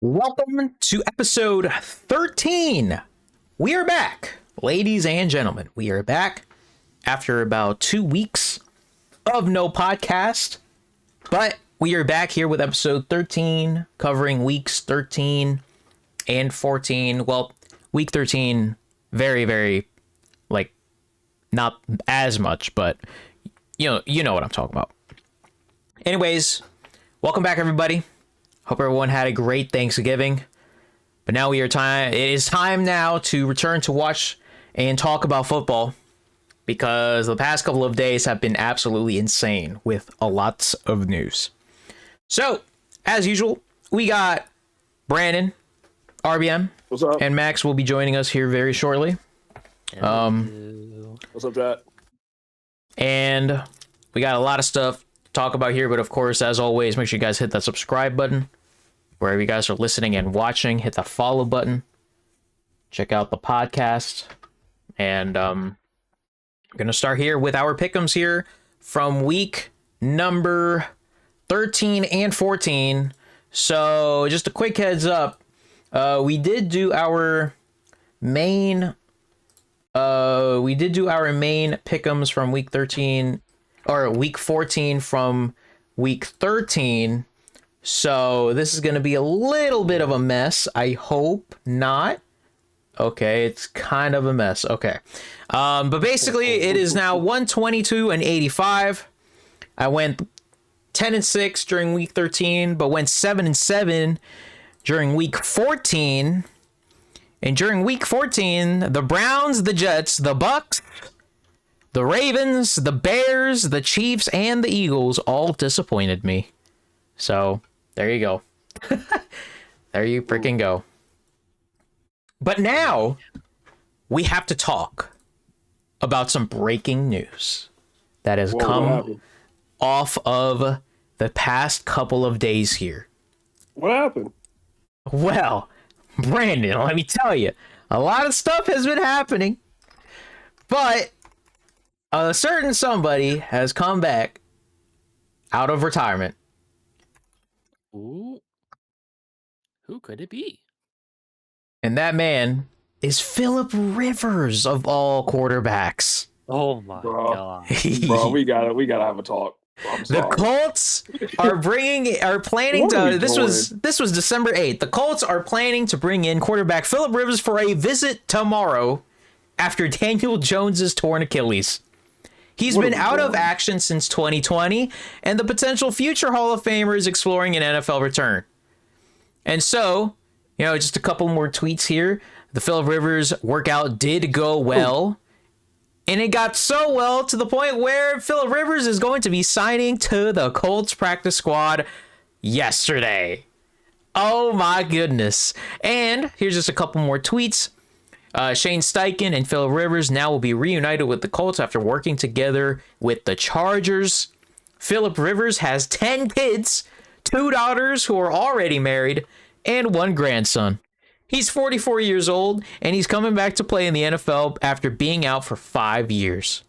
Welcome to episode 13. We are back, ladies and gentlemen. We are back after about 2 weeks of no podcast, but we are back here with episode 13, covering weeks 13 and 14. Well, week 13, very, not as much, but you know what I'm talking about. Anyways, welcome back, everybody. Hope everyone had a great Thanksgiving. But now it is time now to return to watch and talk about football, because the past couple of days have been absolutely insane with a lot of news. So, as usual, we got Brandon, RBM, what's up? And Max will be joining us here very shortly. What's up, chat? And we got a lot of stuff to talk about here, but of course, as always, make sure you guys hit that subscribe button. Wherever you guys are listening and watching, hit the follow button. Check out the podcast. And I'm going to start here with our pick'ems here from week number 13 and 14. So just a quick heads up. We did do our main pick'ems from week 13, or week 14 from week 13. So this is going to be a little bit of a mess. I hope not. Okay, it's kind of a mess. Okay. But basically it is now 122 and 85. I went 10 and 6 during week 13, but went 7 and 7 during week 14. And during week 14, the Browns, the Jets, the Bucs, the Ravens, the Bears, the Chiefs, and the Eagles all disappointed me. So there you go. There you freaking go. But now we have to talk about some breaking news that has come off of the past couple of days here. What happened? Well, Brandon, let me tell you, a lot of stuff has been happening, but a certain somebody has come back out of retirement. Ooh. Who could it be? And that man is Phillip Rivers, of all quarterbacks. Oh my god. Bro, we gotta have a talk. The Colts are planning to. This was December 8th. The Colts are planning to bring in quarterback Phillip Rivers for a visit tomorrow after Daniel Jones's torn Achilles. He's been out of action since 2020, and the potential future Hall of Famer is exploring an NFL return. And so, just a couple more tweets here. The Phillip Rivers workout did go well. And it got so well to the point where Phillip Rivers is going to be signing to the Colts practice squad yesterday. Oh my goodness. And here's just a couple more tweets. Shane Steichen and Phillip Rivers now will be reunited with the Colts after working together with the Chargers. Phillip Rivers has 10 kids, 2 daughters who are already married, and 1 grandson. He's 44 years old, and he's coming back to play in the NFL after being out for 5 years.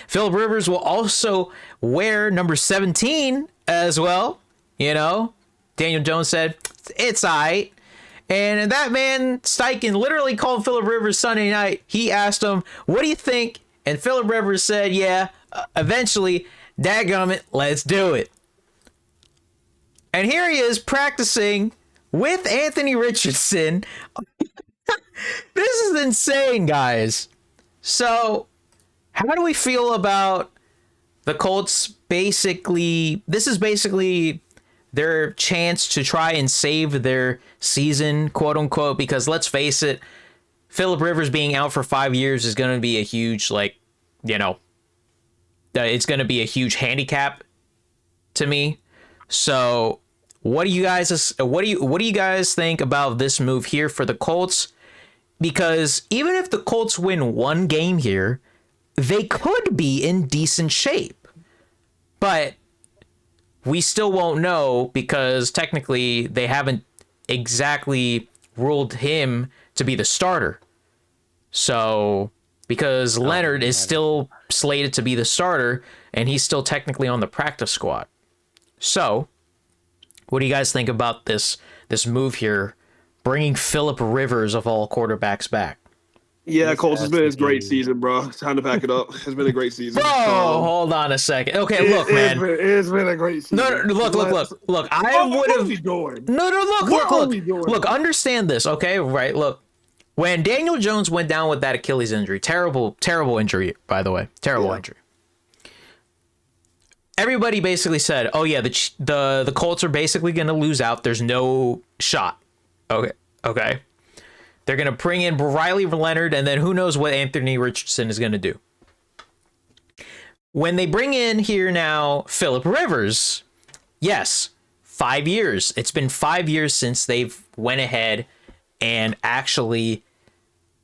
Phillip Rivers will also wear number 17 as well. Daniel Jones said, it's all right. And that man, Steichen, literally called Phillip Rivers Sunday night. He asked him, what do you think? And Phillip Rivers said, yeah, eventually, dadgummit, let's do it. And here he is practicing with Anthony Richardson. This is insane, guys. So, how do we feel about the Colts this is basically their chance to try and save their season, quote unquote, because let's face it, Phillip Rivers being out for 5 years is going to be a huge, it's going to be a huge handicap to me. So what do you guys think about this move here for the Colts? Because even if the Colts win one game here, they could be in decent shape. But we still won't know, because technically they haven't exactly ruled him to be the starter. So, because Leonard is still slated to be the starter, and he's still technically on the practice squad. So, what do you guys think about this this move here, bringing Phillip Rivers of all quarterbacks back. Yeah, Colts has been a great season, bro. It's time to pack it up. It's been a great season. Bro, hold on a second. Okay, look, man. It's been a great season. No, look. I would have. Look. Understand this, okay? Right, look. When Daniel Jones went down with that Achilles injury, terrible injury, by the way, terrible injury. Everybody basically said, "Oh yeah, the Colts are basically going to lose out. There's no shot." Okay. They're going to bring in Riley Leonard, and then who knows what Anthony Richardson is going to do. When they bring in here now Phillip Rivers, yes, 5 years. It's been 5 years since they've went ahead and actually...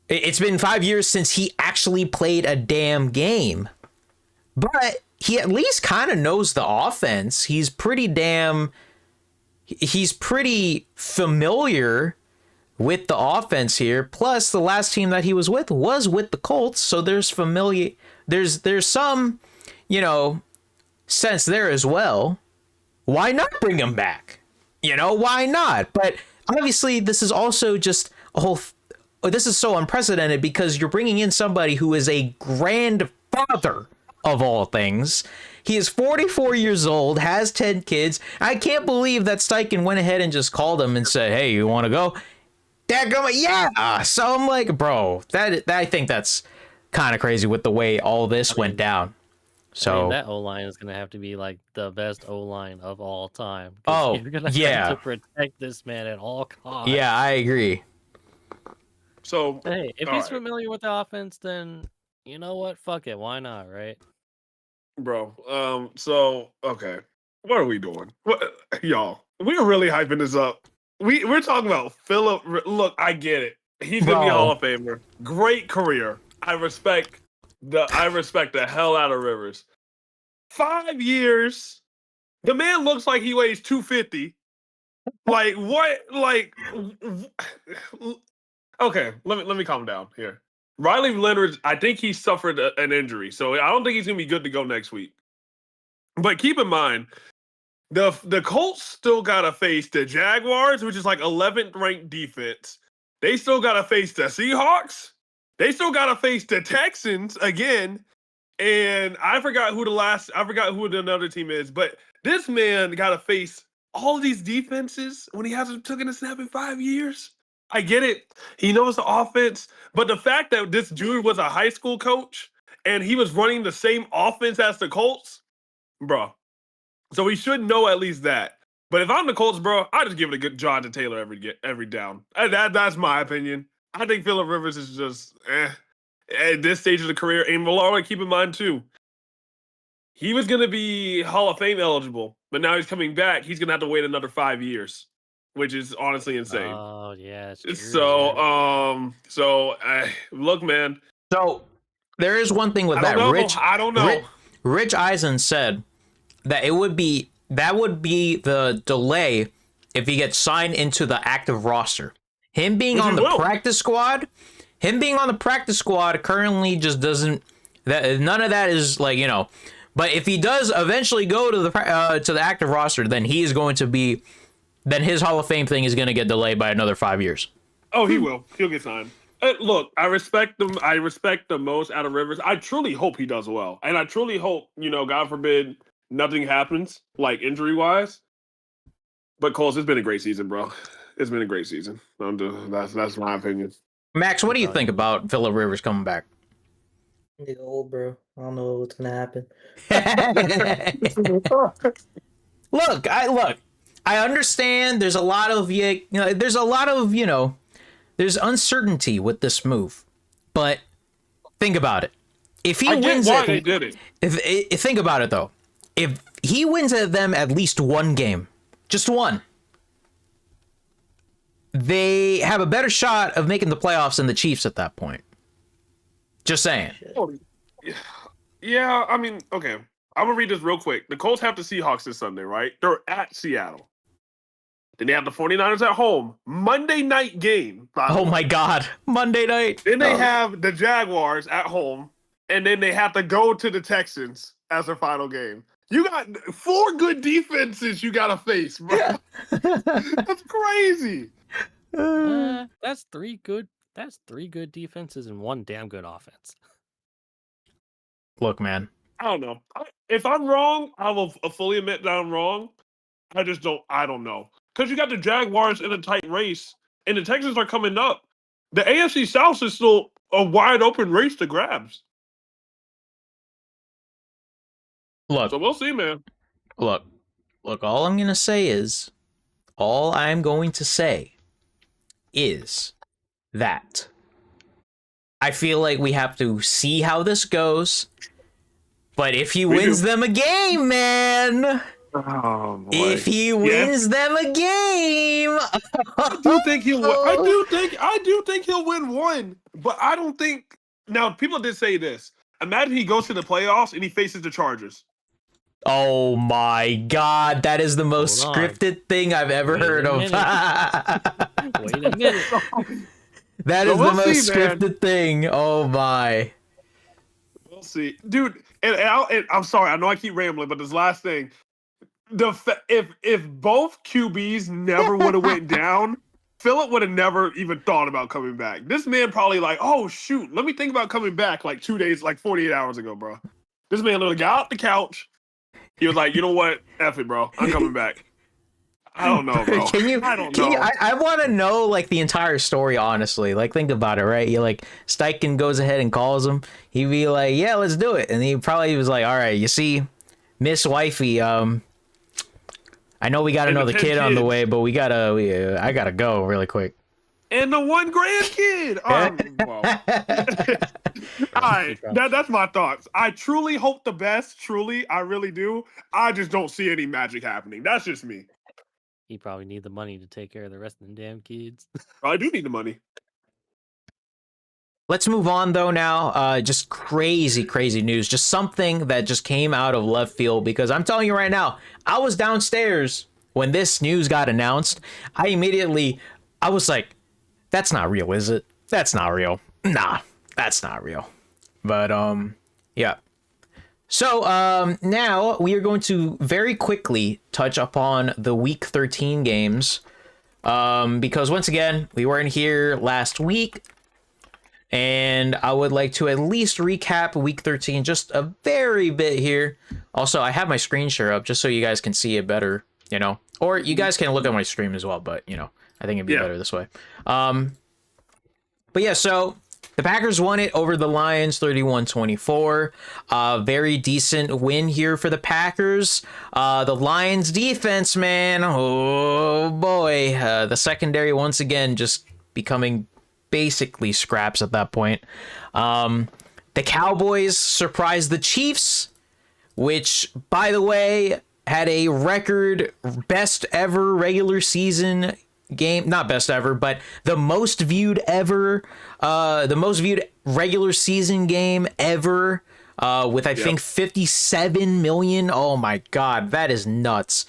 It's been 5 years since he actually played a damn game. But he at least kind of knows the offense. He's pretty familiar with the offense here. Plus, the last team that he was with the Colts, so there's some, sense there as well. Why not bring him back? Why not? But obviously, this is also just a whole. This is so unprecedented because you're bringing in somebody who is a grandfather of all things. He is 44 years old, has 10 kids. I can't believe that Steichen went ahead and just called him and said, "Hey, you want to go?" Yeah. So I'm like, bro, I think that's kind of crazy with the way all this went down. So that O-line is going to have to be like the best O-line of all time. Oh, you're going to have to protect this man at all costs. Yeah, I agree. So, hey, if he's familiar with the offense, then you know what? Fuck it. Why not, right? Bro, so, okay. What are we doing? Y'all, we're really hyping this up. We're talking about Phillip. Look, I get it. He's gonna be a Hall of Famer. Great career. I respect the hell out of Rivers. 5 years. The man looks like he weighs 250. Like what? Like okay. Let me calm down here. Riley Leonard, I think he suffered an injury, so I don't think he's gonna be good to go next week. But keep in mind, the Colts still gotta face the Jaguars, which is like 11th ranked defense. They still gotta face the Seahawks. They still gotta face the Texans again. And I forgot who the another team is, but this man gotta face all of these defenses when he hasn't taken a snap in 5 years. I get it. He knows the offense, but the fact that this dude was a high school coach and he was running the same offense as the Colts, bro. So he should know at least that. But if I'm the Colts, bro, I just give it a good John to Taylor every down. That's my opinion. I think Phillip Rivers is just at this stage of the career. And Larlar, keep in mind too, he was gonna be Hall of Fame eligible, but now he's coming back. He's gonna have to wait another 5 years, which is honestly insane. Oh yeah. It's true, look, man. So there is one thing with that. I don't know. Rich Eisen said that would be the delay if he gets signed into the active roster. Him being on the practice squad currently just doesn't. None of that is like, But if he does eventually go to the active roster, then he is going to be. Then his Hall of Fame thing is going to get delayed by another 5 years. Oh, he will. He'll get signed. Look, I respect him. I respect the most out of Rivers. I truly hope he does well, and I truly hope, God forbid, nothing happens like injury-wise. But Colts, it's been a great season, bro. It's been a great season. That's my opinion. Max, what do you think about Phillip Rivers coming back? He's old, bro. I don't know what's gonna happen. Look. I understand. There's a lot of there's uncertainty with this move, but think about it. If he wins it, they did it. If think about it though, if he wins at them at least one game, just one, they have a better shot of making the playoffs than the Chiefs at that point. Just saying. Yeah, I mean, okay. I'm gonna read this real quick. The Colts have the Seahawks this Sunday, right? They're at Seattle. Then they have the 49ers at home. Monday night game. Oh my God. Monday night. Then they have the Jaguars at home. And then they have to go to the Texans as their final game. You got 4 good defenses you got to face, bro. Yeah. That's crazy. That's three good. That's 3 good defenses and 1 damn good offense. Look, man. I don't know. If I'm wrong, I will fully admit that I'm wrong. I don't know. Because you got the Jaguars in a tight race, and the Texans are coming up. The AFC South is still a wide open race to grabs. Look. So we'll see, man. Look. All I'm going to say is that I feel like we have to see how this goes. But if he wins them a game, man. Oh, boy. If he wins them a game. I do think he'll win. I do think he'll win one. But I don't think. Now, people did say this. Imagine he goes to the playoffs and he faces the Chargers. Oh my God, that is the most scripted thing I've ever heard of. Wait a minute. That is the most scripted thing. Oh my. We'll see. Dude, and I'm sorry, I know I keep rambling, but this last thing. If both QBs never would have went down, Phillip would have never even thought about coming back. This man probably like, oh shoot, let me think about coming back like 2 days, like 48 hours ago, bro. This man literally got off the couch. He was like, you know what? F it, bro. I'm coming back. I don't know, bro. I don't know. I want to know like the entire story, honestly. Like, think about it, right? You like Steichen goes ahead and calls him. He'd be like, yeah, let's do it. And he probably was like, all right, you see, Miss Wifey, I know we got another kid on the way, but I gotta go really quick. And the 1 grandkid. Well. All right, that's my thoughts. I truly hope the best. Truly, I really do. I just don't see any magic happening. That's just me. He probably need the money to take care of the rest of the damn kids. I do need the money. Let's move on though now. Just crazy news. Just something that just came out of left field, because I'm telling you right now, I was downstairs when this news got announced. I was like, that's not real, is it? That's not real. Nah, that's not real. But yeah. So now we are going to very quickly touch upon the Week 13 games. Because once again, we weren't here last week. And I would like to at least recap Week 13 just a very bit here. Also, I have my screen share up just so you guys can see it better, you know. Or you guys can look at my stream as well, but, you know, I think it'd be better this way. But yeah, so the Packers won it over the Lions 31-24. Very decent win here for the Packers. The Lions defense, man, oh boy. The secondary once again just becoming basically scraps at that point. The Cowboys surprised the Chiefs, which, by the way, had a record best ever regular season game. Not best ever, but the most viewed ever. The most viewed regular season game ever. With I think 57 million. Oh my God, that is nuts.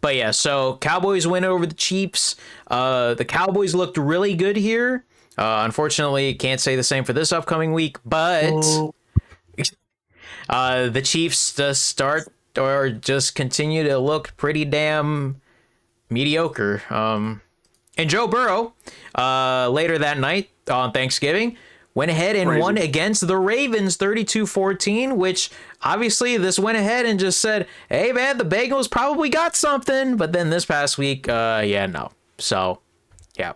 But yeah, so Cowboys win over the Chiefs. The Cowboys looked really good here. Unfortunately, can't say the same for this upcoming week, but the Chiefs just continue to look pretty damn mediocre. And Joe Burrow, later that night on Thanksgiving, went ahead and won against the Ravens 32-14, which obviously this went ahead and just said, hey man, the Bengals probably got something. But then this past week, no. So, yeah.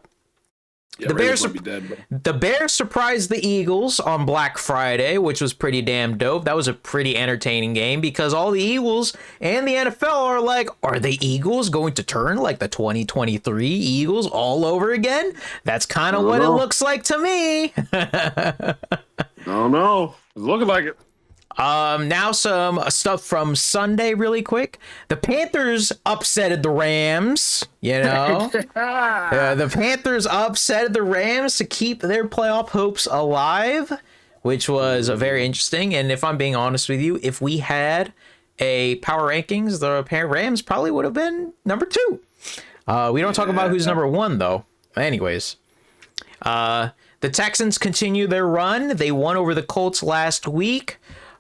The Bears surprised the Eagles on Black Friday, which was pretty damn dope. That was a pretty entertaining game because all the Eagles and the NFL are like, are the Eagles going to turn like the 2023 Eagles all over again? That's kind of what it looks like to me. I don't know. It's looking like it. Now some stuff from Sunday really quick. The Panthers upsetted the Rams, you know. The Panthers upsetted the Rams to keep their playoff hopes alive, which was very interesting. And if I'm being honest with you, if we had a power rankings, the Rams probably would have been number 2. We don't talk about who's number 1 though. Anyways, the Texans continue their run. They won over the Colts last week.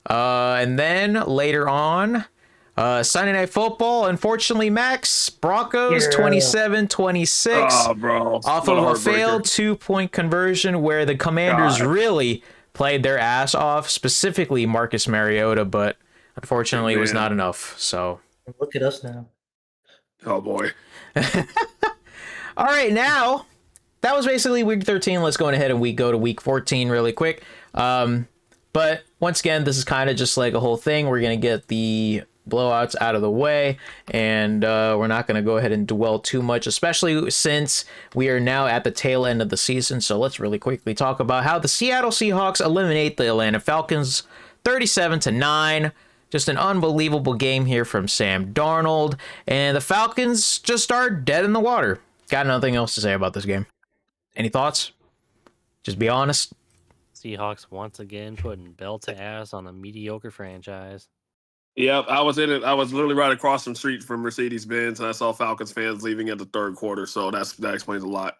And then later on, Sunday Night Football, unfortunately, Max, Broncos Yeah. 27-26 Oh, bro. off What of a heartbreaker. failed 2-point conversion where the Commanders God. really played their ass off, specifically Marcus Mariota, but unfortunately it was Man. not enough. So, Look at us now. Oh, boy. all right, now that was basically week 13. Let's go ahead and go to week 14 really quick. But once again, this is kind of just like a whole thing. We're going to get the blowouts out of the way, and we're not going to go ahead and dwell too much, especially since we are now at the tail end of the season. So let's really quickly talk about how the Seattle Seahawks eliminate the Atlanta Falcons 37-9. Just an unbelievable game here from Sam Darnold, and the Falcons just are dead in the water. Got nothing else to say about this game. Any thoughts? Just be honest. Seahawks once again putting belt to ass on a mediocre franchise. Yep, I was in it. I was literally right across the street from Mercedes-Benz, and I saw Falcons fans leaving at the third quarter. So that explains a lot.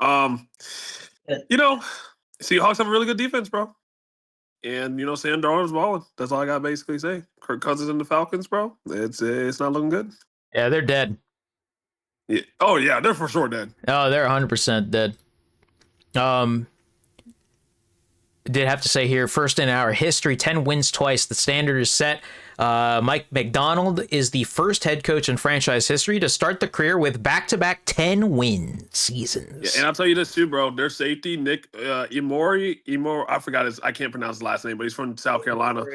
You know, Seahawks have a really good defense, bro. And Sam Darnold's balling. That's all I got to basically say. Kirk Cousins and the Falcons, bro. It's not looking good. Yeah, they're dead. Yeah. Oh yeah, they're for sure dead. Oh, they're 100% dead. Did have to say here, first in our history, 10 wins twice. The standard is set. Mike McDonald is the first head coach in franchise history to start the career with back-to-back 10-win seasons. Yeah, and I'll tell you this too, bro. Their safety, Nick Imori, I forgot I can't pronounce his last name, but he's from South Carolina.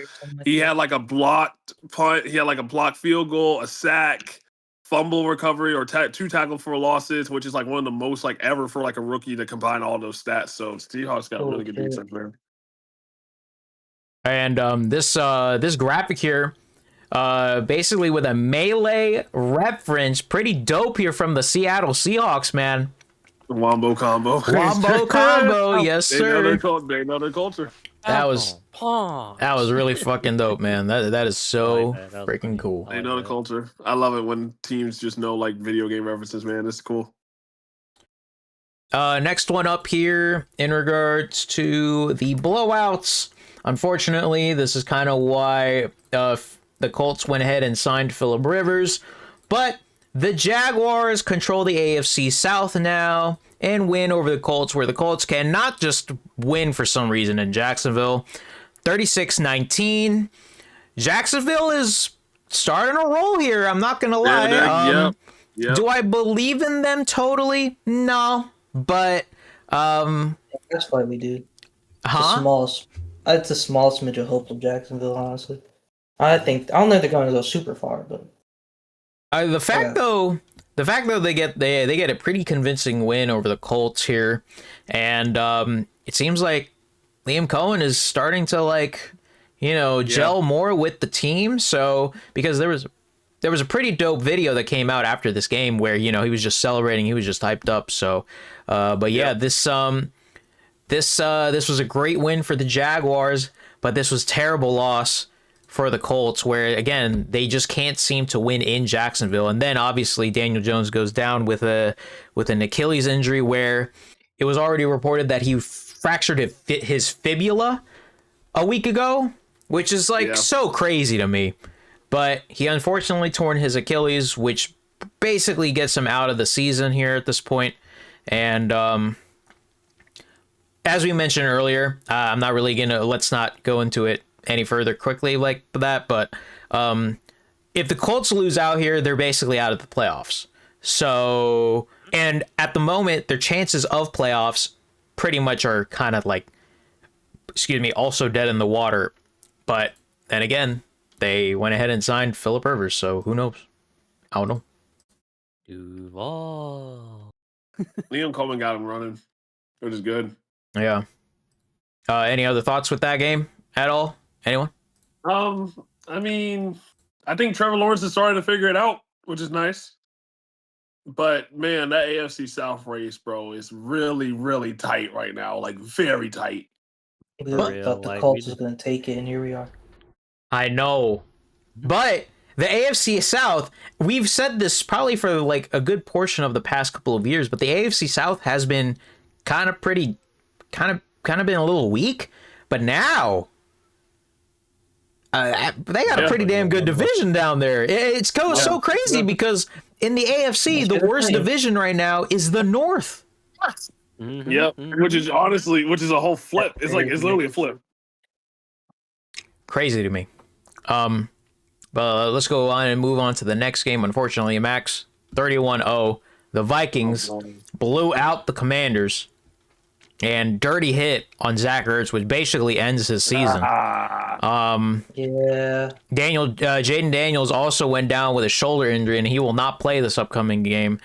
He had like a blocked punt. He had like a blocked field goal, a sack, fumble recovery, or 2 tackle for losses, which is like one of the most like ever for like a rookie to combine all those stats. So Seahawks got a really good defense, man. And this graphic here, basically with a melee reference, pretty dope here from the Seattle Seahawks, man. Wombo combo. Wombo combo, yes They know sir. their culture. That was really fucking dope, man. That is so freaking cool. They know the culture. I love it when teams just know like video game references, man. This is cool. Next one up here in regards to the blowouts. Unfortunately, this is kind of why the Colts went ahead and signed Phillip Rivers. But the Jaguars control the AFC South now and win over the Colts, where the Colts cannot just win for some reason in Jacksonville. 36-19. Jacksonville is starting a roll here. I'm not going to lie. Yep. Do I believe in them totally? No. But That's why we do. huh? It's the smallest smidge of hope of Jacksonville, honestly. I don't think they're going to go super far, but The fact though they get a pretty convincing win over the Colts here, and it seems like Liam Cohen is starting to gel more with the team. So because there was a pretty dope video that came out after this game where he was just celebrating, he was just hyped up. So, but yeah, this was a great win for the Jaguars, but this was terrible loss for the Colts, where again they just can't seem to win in Jacksonville. And then obviously Daniel Jones goes down with an Achilles injury, where it was already reported that he fractured his fibula a week ago, which is so crazy to me. But he unfortunately torn his Achilles, which basically gets him out of the season here at this point. And as we mentioned earlier, I'm not really let's not go into it any further quickly like that. But if the Colts lose out here, they're basically out of the playoffs. So, and at the moment, their chances of playoffs pretty much are kind of also dead in the water. But then again, they went ahead and signed Phillip Rivers. So who knows? I don't know. Duval. Liam Coleman got him running, which is good. Yeah. Any other thoughts with that game at all? Anyone? I mean, I think Trevor Lawrence is starting to figure it out, which is nice. But man, that AFC South race, bro, is really, really tight right now. Like very tight. we thought the Colts was going to take it, and here we are. I know. But the AFC South, we've said this probably for a good portion of the past couple of years, but the AFC South has been kind of been a little weak. But now, They got a pretty damn good division down there. It's so crazy because in the AFC, the worst division right now is the North. Yep, which is a whole flip. It's literally a flip. Crazy to me. But let's go on and move on to the next game. Unfortunately, Max, 31-0. The Vikings blew out the Commanders. And dirty hit on Zach Ertz, which basically ends his season. Yeah. Jaden Daniels also went down with a shoulder injury, and he will not play this upcoming game.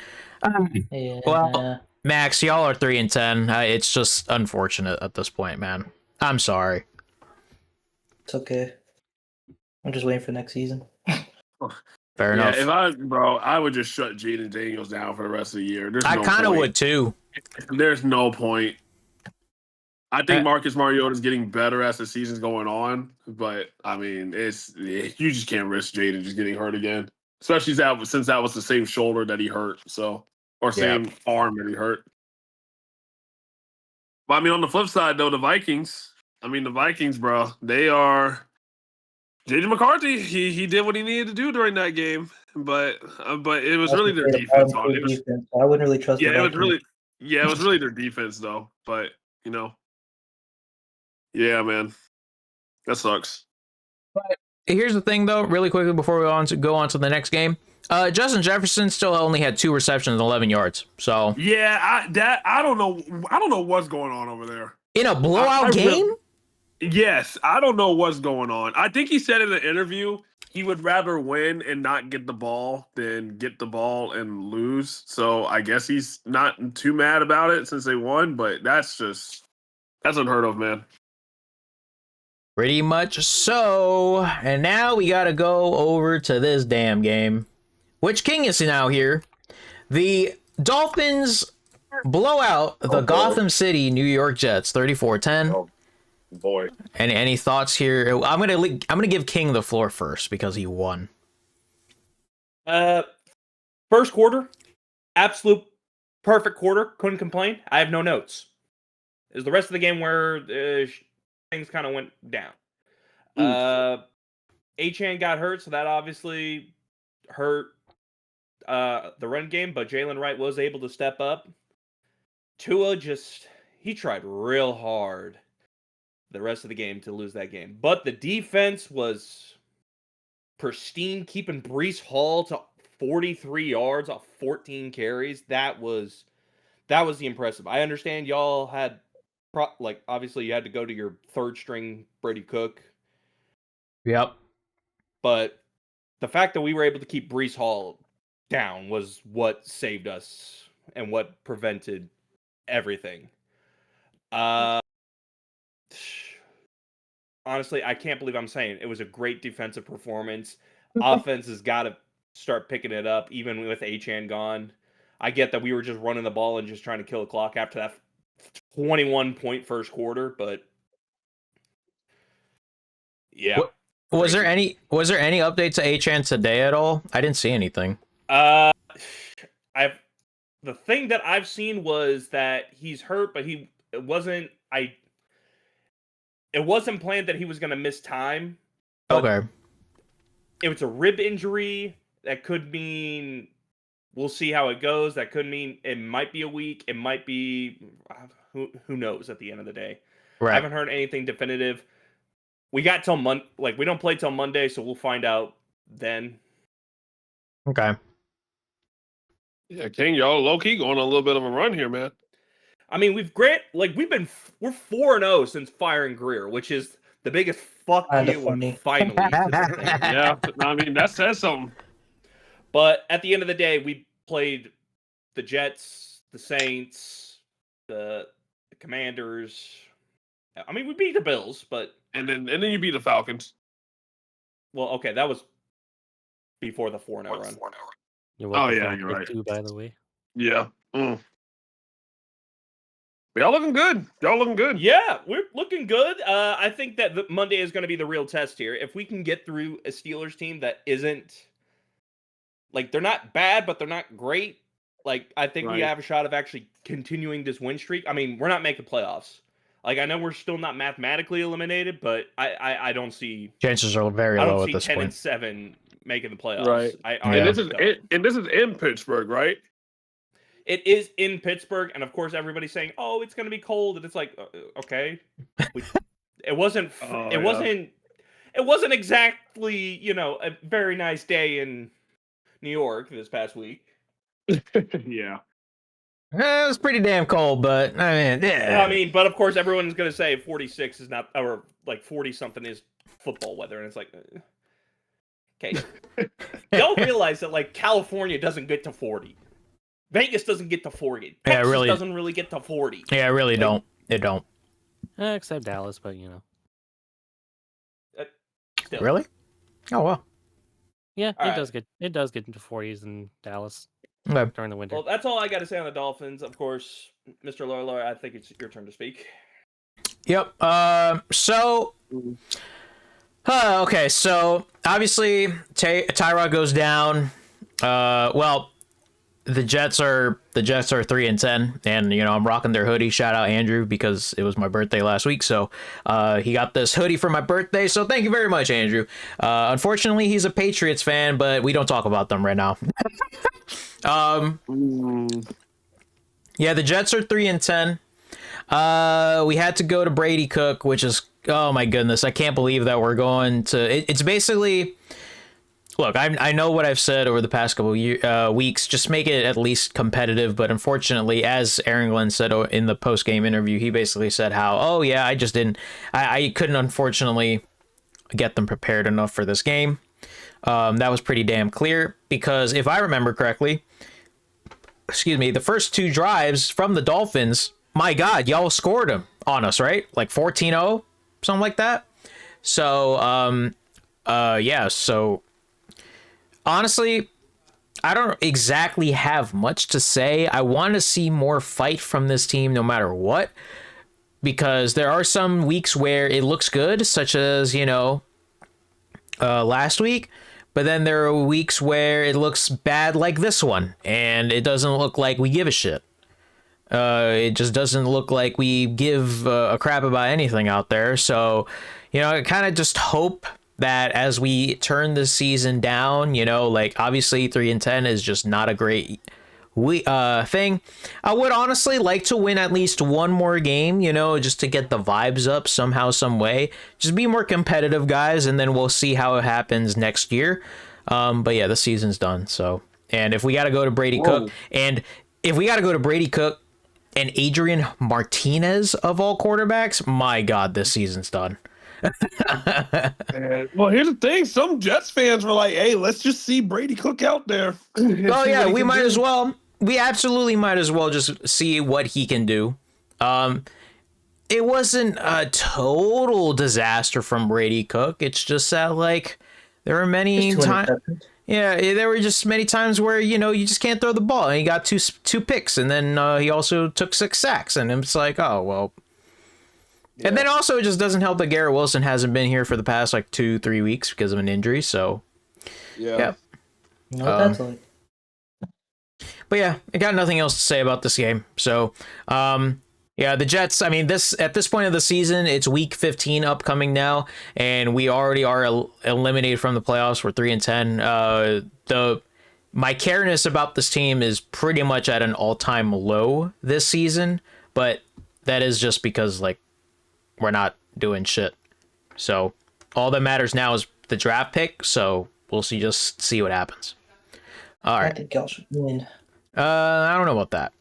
Yeah. Well, Max, y'all are 3-10. It's just unfortunate at this point, man. I'm sorry. It's okay. I'm just waiting for next season. Fair enough. I would just shut Jaden Daniels down for the rest of the year. I kind of would too. There's no point. I think Marcus Mariota is getting better as the season's going on, but I mean, you just can't risk Jaden just getting hurt again, especially since that was the same shoulder that he hurt, same arm that he hurt. But I mean, on the flip side, though, the Vikings, bro, they are. JJ McCarthy, he did what he needed to do during that game, but it was really their defense. I wouldn't really trust. Yeah, it was really their defense, though. But yeah, man, that sucks. But here's the thing, though, really quickly before we go on to the next game. Justin Jefferson still only had 2 receptions and 11 yards. So yeah, I don't know what's going on over there in a blowout game. Yes, I don't know what's going on. I think he said in the interview he would rather win and not get the ball than get the ball and lose. So I guess he's not too mad about it since they won, but that's unheard of, man. Pretty much so. And now we got to go over to this damn game. Which king is now here? The Dolphins blow out the Gotham City New York Jets 34-10. Oh, boy. And any thoughts here? I'm gonna give King the floor first because he won. First quarter, absolute perfect quarter. Couldn't complain. I have no notes. It was the rest of the game where things kind of went down. Achane got hurt, so that obviously hurt the run game, but Jalen Wright was able to step up. Tua he tried real hard the rest of the game to lose that game. But the defense was pristine, keeping Breece Hall to 43 yards off 14 carries. That was the impressive. I understand y'all had obviously you had to go to your third string Brady Cook. Yep. But the fact that we were able to keep Breece Hall down was what saved us and what prevented everything. Honestly, I can't believe I'm saying it was a great defensive performance. Offense has got to start picking it up, even with Achane gone. I get that we were just running the ball and just trying to kill the clock after that 21-point first quarter, but yeah. Was there any update to Achane today at all? I didn't see anything. The thing that I've seen was that he's hurt, but it wasn't planned that he was going to miss time. Okay. It was a rib injury. That could mean we'll see how it goes. That could mean it might be a week. It might be who knows at the end of the day. Right. I haven't heard anything definitive. We got till Monday. We don't play till Monday, so we'll find out then. Okay. Yeah, King, y'all low key going on a little bit of a run here, man. I mean, we're 4-0 since firing Greer, which is the biggest fuck you and finally. Yeah, I mean that says something. But at the end of the day, we played the Jets, the Saints, the Commanders. I mean, we beat the Bills, but and then you beat the Falcons. Well, okay, that was before the 4-0 run. You're you're right. Too, by the way. Yeah. Y'all looking good. Yeah, we're looking good. I think that Monday is going to be the real test here. If we can get through a Steelers team that isn't they're not bad, but they're not great. I think we have a shot of actually continuing this win streak. I mean, we're not making playoffs, Like, I know we're still not mathematically eliminated, but I don't see Chances are very I low don't at see this 10 point. and 7 making the playoffs. Right. I Yeah. And this is don't. and this is in Pittsburgh, right? It is in Pittsburgh, and of course everybody's saying, "Oh, it's going to be cold," and it's like, okay, it wasn't. Oh, It yeah. wasn't. It wasn't exactly, a very nice day in New York this past week. Yeah. It was pretty damn cold, but I mean, yeah. I mean, but of course everyone's going to say 46 is not, or like 40 something is football weather, and it's like, okay, y'all realize that like California doesn't get to 40. Vegas doesn't get to 40. Texas doesn't really get to 40. Yeah, I really don't. It don't. Except Dallas, but Still. Really? Oh well. Yeah, All right. it does get into 40s in Dallas Okay. during the winter. Well, that's all I got to say on the Dolphins. Of course, Mr. Larlar, I think it's your turn to speak. Yep. So. Okay. So obviously, Tyrod goes down. Well, the Jets are 3-10, and I'm rocking their hoodie. Shout out Andrew, because it was my birthday last week, so he got this hoodie for my birthday. So thank you very much, Andrew. Unfortunately, he's a Patriots fan, but we don't talk about them right now. Yeah, the Jets are 3-10. We had to go to Brady Cook, which is, oh my goodness, I can't believe that we're going to. It's basically. Look, I know what I've said over the past couple weeks. Just make it at least competitive. But unfortunately, as Aaron Glenn said in the post-game interview, he basically said how, oh, yeah, I couldn't, unfortunately, get them prepared enough for this game. That was pretty damn clear, because if I remember correctly, the first two drives from the Dolphins, my God, y'all scored them on us, right? Like 14-0, something like that. So, yeah, so... Honestly, I don't exactly have much to say. I want to see more fight from this team no matter what, because there are some weeks where it looks good, such as, last week, but then there are weeks where it looks bad like this one, and it doesn't look like we give a shit. It just doesn't look like we give a crap about anything out there. So, I kind of just hope that as we turn the season down, obviously 3-10 is just not a great thing. I would honestly like to win at least one more game, just to get the vibes up somehow, some way. Just be more competitive, guys, and then we'll see how it happens next year. But yeah, the season's done. So, and if we got to go to Brady Cook, and Adrian Martinez of all quarterbacks, my God, this season's done. Well, here's the thing. Some Jets fans were like, hey, let's just see Brady Cook out there. Oh, yeah, we might as well. We absolutely might as well just see what he can do. It wasn't a total disaster from Brady Cook. It's just that, there were many times. Yeah, there were just many times where, you just can't throw the ball. And he got two picks, and then he also took 6 sacks. And it's like, oh, well. Yeah. And then also it just doesn't help that Garrett Wilson hasn't been here for the past 2-3 weeks because of an injury. So, yeah. You know what that's like. But yeah, I got nothing else to say about this game. So, yeah, the Jets, at this point of the season, it's week 15 upcoming now, and we already are eliminated from the playoffs. We're 3-10. My careness about this team is pretty much at an all-time low this season, but that is just because, we're not doing shit. So all that matters now is the draft pick. So we'll just see what happens. All right. I think y'all should win. I don't know about that.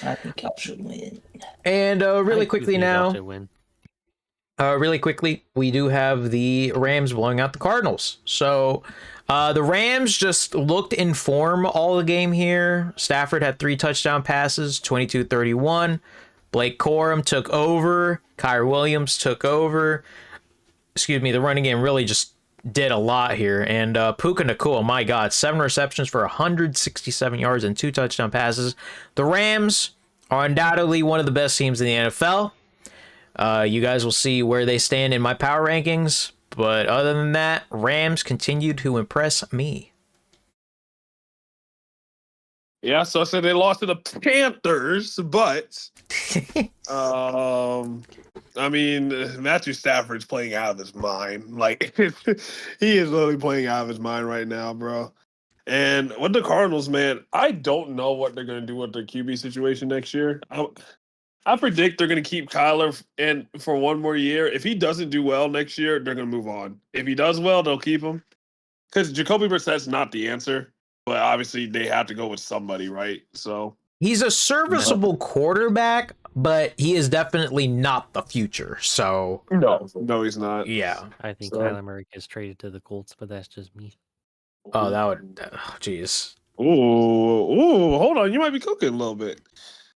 I think y'all should win. And really quickly now, Win. We do have the Rams blowing out the Cardinals. So the Rams just looked in form all the game here. Stafford had 3 touchdown passes, 22-31. Blake Corum took over. Kyrie Williams took over. The running game really just did a lot here. And Puka Nacua, my God, 7 receptions for 167 yards and 2 touchdown passes. The Rams are undoubtedly one of the best teams in the NFL. You guys will see where they stand in my power rankings. But other than that, Rams continue to impress me. Yeah, so I said they lost to the Panthers, but I mean, Matthew Stafford's playing out of his mind. Like, he is literally playing out of his mind right now, bro. And with the Cardinals, man, I don't know what they're going to do with their QB situation next year. I predict they're going to keep Kyler in for one more year. If he doesn't do well next year, they're going to move on. If he does well, they'll keep him. Because Jacoby Brissett's not the answer. But obviously, they have to go with somebody, right? So He's a serviceable quarterback, but he is definitely not the future. So no, he's not. yeah. I think So- Kyler Murray gets traded to the Colts, but that's just me. Oh, that would. Jeez. Ooh, hold on. You might be cooking a little bit.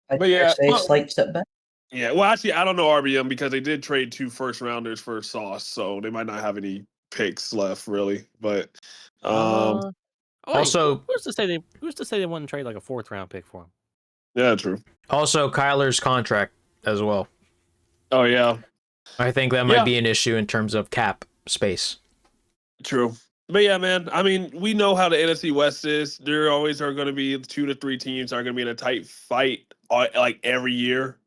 I But yeah, say well- slight step back. Yeah, well, actually, I don't know RBM because they did trade 2 first-rounders for Sauce, so they might not have any picks left, really. But Oh, wait, Also- who's to say they wouldn't trade like a 4th round pick for him? yeah, true. Also, Kyler's contract as well. Oh yeah, I think that might Yeah. be an issue in terms of cap space. true. But yeah, man. I mean, we know how the NFC West is. There always are going to be 2 to 3 teams that are going to be in a tight fight, like every year.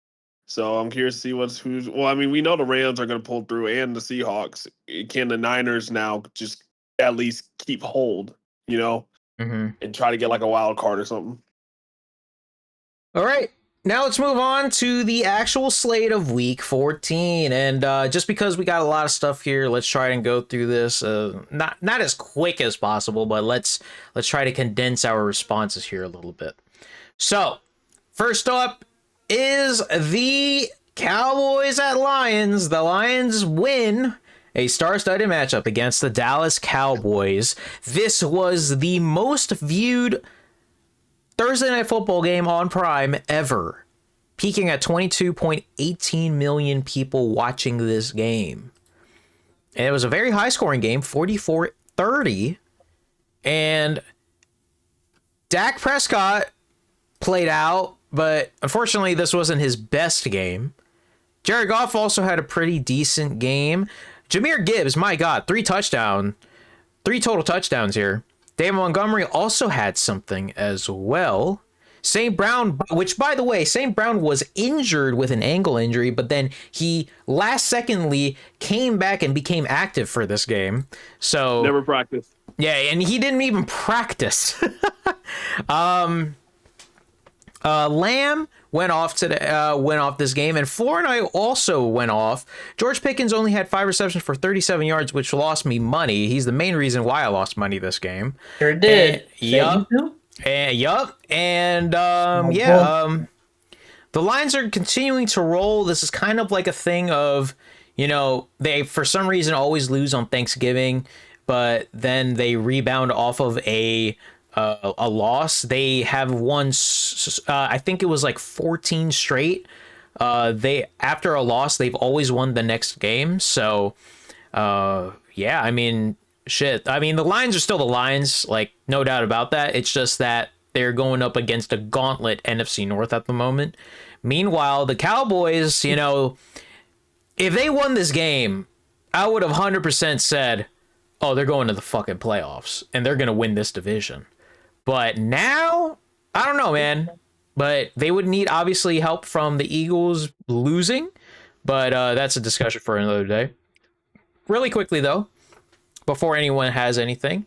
So I'm curious to see who's. Well, I mean, we know the Rams are going to pull through, and the Seahawks. Can the Niners now just at least keep hold, Mm-hmm. and try to get like a wild card or something? All right. Now let's move on to the actual slate of Week 14, and just because we got a lot of stuff here, let's try and go through this not as quick as possible, but let's try to condense our responses here a little bit. So, first up is the Cowboys at Lions. The Lions win a star-studded matchup against the Dallas Cowboys. This was the most viewed Thursday Night Football game on Prime ever, peaking at 22.18 million people watching this game. And it was a very high-scoring game, 44-30. And Dak Prescott played out, but unfortunately this wasn't his best game. Jared Goff also had a pretty decent game. Jahmyr Gibbs, my God, 3 total touchdowns here. David Montgomery also had something as well. St. Brown, which by the way, St. Brown was injured with an ankle injury, but then he last secondly came back and became active for this game. So Never practiced. yeah, and he didn't even practice. Lamb went off this game, and Flournoy also went off. George Pickens only had 5 receptions for 37 yards, which lost me money. He's the main reason why I lost money this game. Sure did. Yup. Say you too? And the Lions are continuing to roll. This is kind of like a thing of, they for some reason always lose on Thanksgiving, but then they rebound off of a loss. They have won, I think it was like 14 straight. After a loss, they've always won the next game. So, yeah, I mean, shit. I mean, the Lions are still the Lions, like, no doubt about that. It's just that they're going up against a gauntlet NFC North at the moment. Meanwhile, the Cowboys, if they won this game, I would have 100% said, oh, they're going to the fucking playoffs and they're going to win this division. But now, I don't know, man. But they would need, obviously, help from the Eagles losing. But that's a discussion for another day. Really quickly, though, before anyone has anything,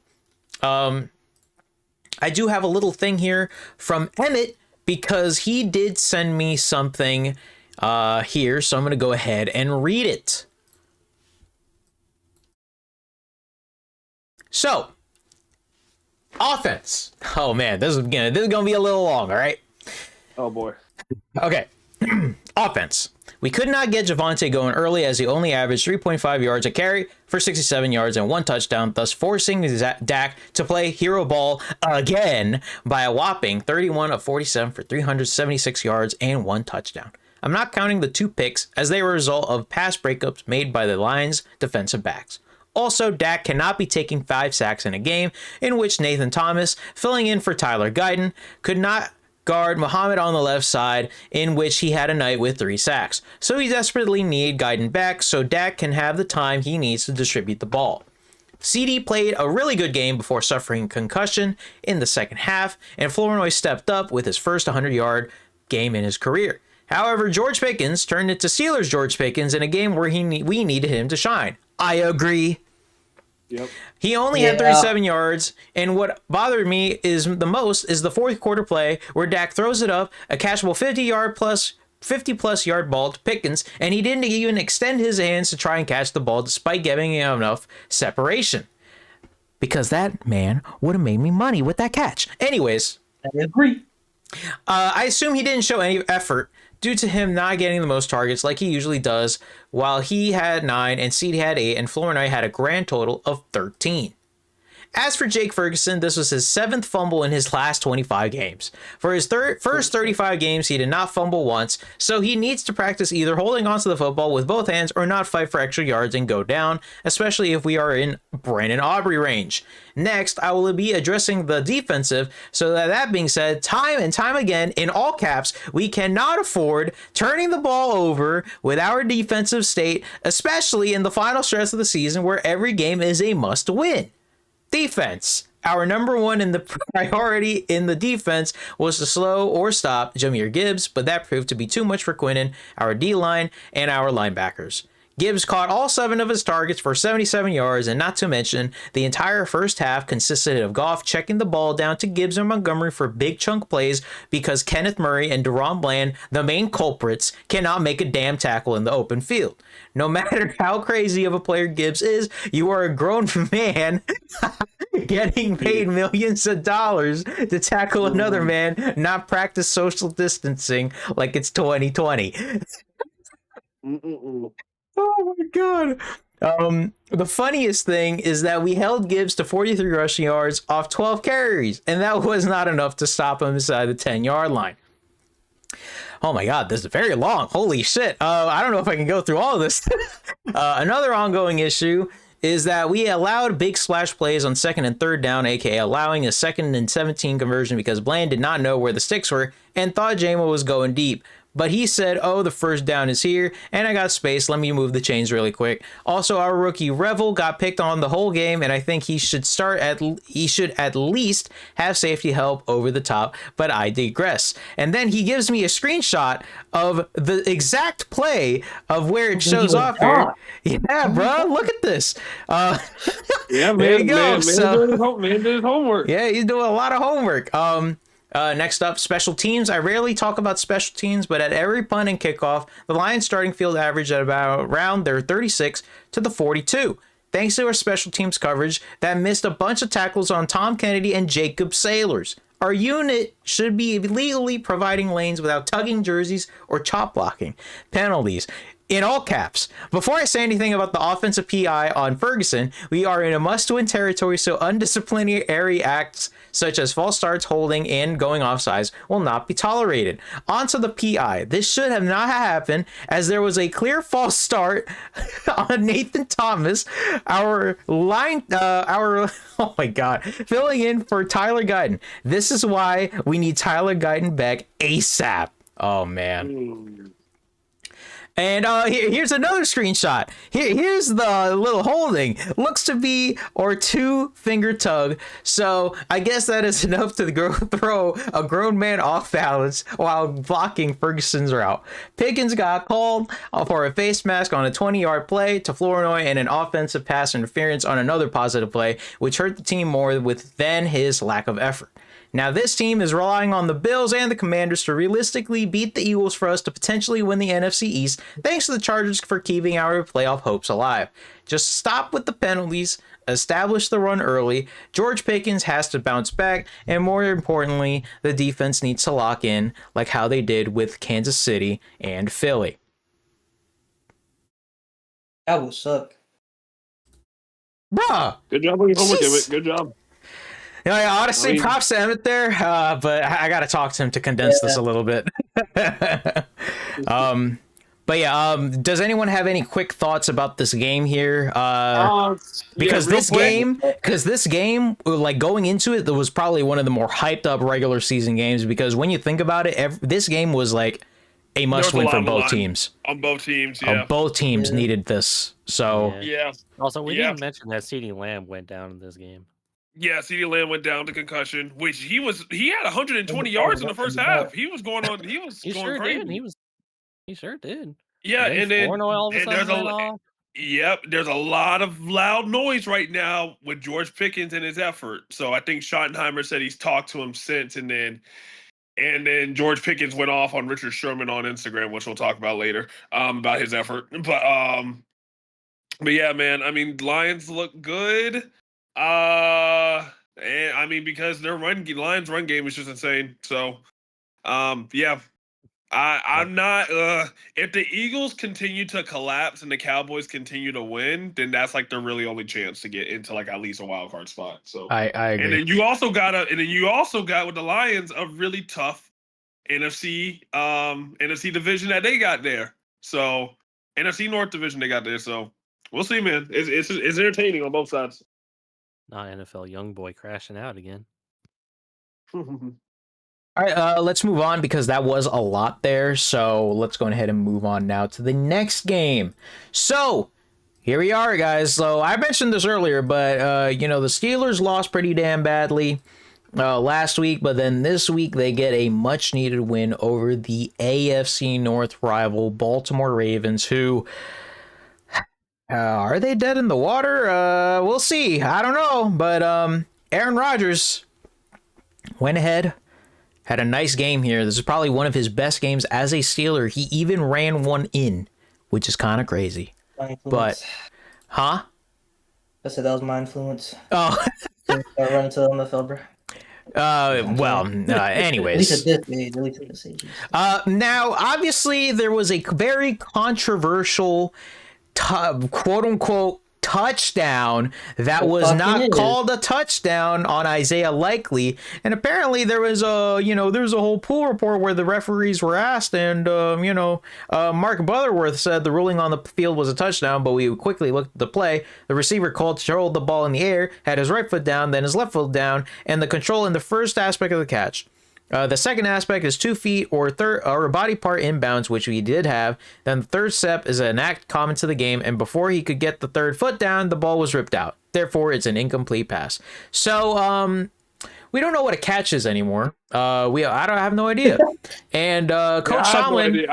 I do have a little thing here from Emmett because he did send me something here. So I'm going to go ahead and read it. So, offense. Oh, man, this is going to be a little long, all right? Oh boy. Okay. Offense. We could not get Javonte going early as he only averaged 3.5 yards a carry for 67 yards and 1 touchdown, thus forcing Dak to play hero ball again by a whopping 31 of 47 for 376 yards and 1 touchdown. I'm not counting the 2 picks as they were a result of pass breakups made by the Lions' defensive backs. Also, Dak cannot be taking 5 sacks in a game in which Nathan Thomas, filling in for Tyler Guyton, could not guard Muhammad on the left side, in which he had a night with 3 sacks. So he desperately needed Guyton back so Dak can have the time he needs to distribute the ball. CD played a really good game before suffering concussion in the second half, and Flournoy stepped up with his first 100-yard game in his career. However, George Pickens turned into Steelers George Pickens in a game where we needed him to shine. I agree. Yep. He only had 37 yards, and what bothered me is the most is the fourth quarter play where Dak throws it up, a catchable 50-plus yard ball to Pickens, and he didn't even extend his hands to try and catch the ball despite giving him enough separation. Because that man would have made me money with that catch. Anyways, I agree. I assume he didn't show any effort due to him not getting the most targets like he usually does, while he had 9 and CD had 8 and Flournoy had a grand total of 13. As for Jake Ferguson, this was his 7th fumble in his last 25 games. For his first 35 games, he did not fumble once, so he needs to practice either holding onto the football with both hands or not fight for extra yards and go down, especially if we are in Brandon Aubrey range. Next, I will be addressing the defensive, so that being said, time and time again, in all caps, we cannot afford turning the ball over with our defensive state, especially in the final stretch of the season where every game is a must-win. Defense. Our number one in the priority in the defense was to slow or stop Jahmyr Gibbs, but that proved to be too much for Quinnen, our D-line, and our linebackers. Gibbs caught all 7 of his targets for 77 yards, and not to mention, the entire first half consisted of Goff checking the ball down to Gibbs and Montgomery for big chunk plays because Kenneth Murray and DaRon Bland, the main culprits, cannot make a damn tackle in the open field. No matter how crazy of a player Gibbs is, you are a grown man getting paid millions of dollars to tackle another man, not practice social distancing like it's 2020. Oh my god. The funniest thing is that we held Gibbs to 43 rushing yards off 12 carries, and that was not enough to stop him inside the 10-yard line. Oh my god, this is very long. Holy shit. I don't know if I can go through all of this. Another ongoing issue is that we allowed big splash plays on 2nd and 3rd down, aka allowing a 2nd and 17 conversion because Bland did not know where the sticks were and thought Jamo was going deep. But he said, oh, the first down is here, and I got space. Let me move the chains really quick. Also, our rookie Revel got picked on the whole game, and I think he should at least have safety help over the top, but I digress. And then he gives me a screenshot of the exact play of where it shows off here. Yeah, bro, look at this. Yeah, man, there you go. Man did his homework. Yeah, he's doing a lot of homework. Next up, special teams. I rarely talk about special teams, but at every punt and kickoff, the Lions starting field averaged at about around their 36 to the 42. Thanks to our special teams coverage that missed a bunch of tackles on Tom Kennedy and Jacob Sailors. Our unit should be legally providing lanes without tugging jerseys or chop blocking. Penalties. In all caps. Before I say anything about the offensive PI on Ferguson, we are in a must-win territory, so undisciplinary acts such as false starts, holding, and going offsides will not be tolerated. On to the PI. This should have not happened, as there was a clear false start on Nathan Thomas, oh my god, filling in for Tyler Guyton. This is why we need Tyler Guyton back ASAP. Oh man. And here's another screenshot. Here's the little holding. Looks to be or 2-finger tug. So I guess that is enough to throw a grown man off balance while blocking Ferguson's route. Pickens got called for a face mask on a 20-yard play to Flournoy and an offensive pass interference on another positive play, which hurt the team more than his lack of effort. Now, this team is relying on the Bills and the Commanders to realistically beat the Eagles for us to potentially win the NFC East, thanks to the Chargers for keeping our playoff hopes alive. Just stop with the penalties, establish the run early, George Pickens has to bounce back, and more importantly, the defense needs to lock in like how they did with Kansas City and Philly. That would suck. Bruh! Good job on your homework, Emmett. Good job. Yeah, honestly, props to Emmett there, but I got to talk to him to condense this a little bit. But yeah, does anyone have any quick thoughts about this game here? Because this game, like going into it, that was probably one of the more hyped up regular season games. Because when you think about it, this game was like a must win for both teams. On both teams, yeah. Both teams needed this. So yeah. Also, we didn't mention that CeeDee Lamb went down in this game. Yeah, CeeDee Lamb went down to concussion, which he had 120 yards in the first half. He was going on. He was He going sure crazy. did. He sure did. Yeah, and then Fournier all of a and sudden went off. there's a lot of loud noise right now with George Pickens and his effort. So I think Schottenheimer said he's talked to him since, and then George Pickens went off on Richard Sherman on Instagram, which we'll talk about later, about his effort. But yeah, man, I mean, Lions look good. And I mean, because their Lions run game is just insane. So, yeah, I'm not. If the Eagles continue to collapse and the Cowboys continue to win, then that's like the really only chance to get into like at least a wild card spot. So I agree. and then you also got with the Lions a really tough NFC division that they got there. So NFC North division they got there. So we'll see, man. It's entertaining on both sides. Not NFL young boy crashing out again. All right, let's move on because that was a lot there. So let's go ahead and move on now to the next game. So here we are, guys. So I mentioned this earlier, but the Steelers lost pretty damn badly last week, but then this week they get a much needed win over the AFC North rival Baltimore Ravens, who are they dead in the water? We'll see. I don't know, but Aaron Rodgers went ahead. Had a nice game here. This is probably one of his best games as a Steeler. He even ran one in, which is kind of crazy. But, huh? I said that was my influence. Oh. I run to the NFL, bro. Anyways. At least at this age. Now, obviously, there was a very controversial, quote-unquote, touchdown that was not called a touchdown on Isaiah Likely, and apparently there was a whole pool report where the referees were asked, and Mark Butterworth said the ruling on the field was a touchdown, but we quickly looked at the play. The receiver controlled the ball in the air, had his right foot down, then his left foot down, and the control in the first aspect of the catch. The second aspect is 2 feet or a body part inbounds, which we did have. Then the third step is an act common to the game, and before he could get the third foot down, the ball was ripped out. Therefore, it's an incomplete pass. So, we don't know what a catch is anymore. I don't have no idea. And Coach Tomlin,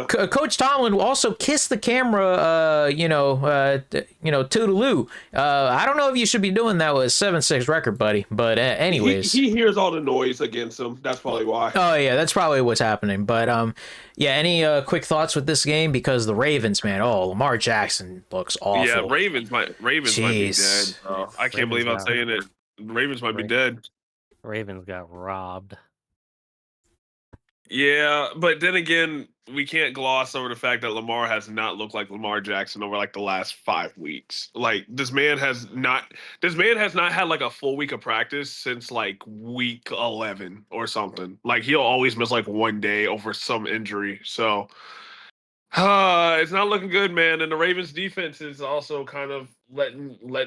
Coach Tomlin also kissed the camera. Toodaloo. I don't know if you should be doing that with a 7-6 record, buddy. But anyways, he hears all the noise against him. That's probably why. Oh yeah, that's probably what's happening. But any quick thoughts with this game, because the Ravens, man, Lamar Jackson looks awful. Yeah, Ravens might be dead. I can't believe I'm saying it. Ravens might be dead. Ravens got robbed. Yeah, but then again, we can't gloss over the fact that Lamar has not looked like Lamar Jackson over like the last 5 weeks. Like this man has not had like a full week of practice since like week 11 or something. Like he'll always miss like one day over some injury. So it's not looking good, man. And the Ravens defense is also kind of letting go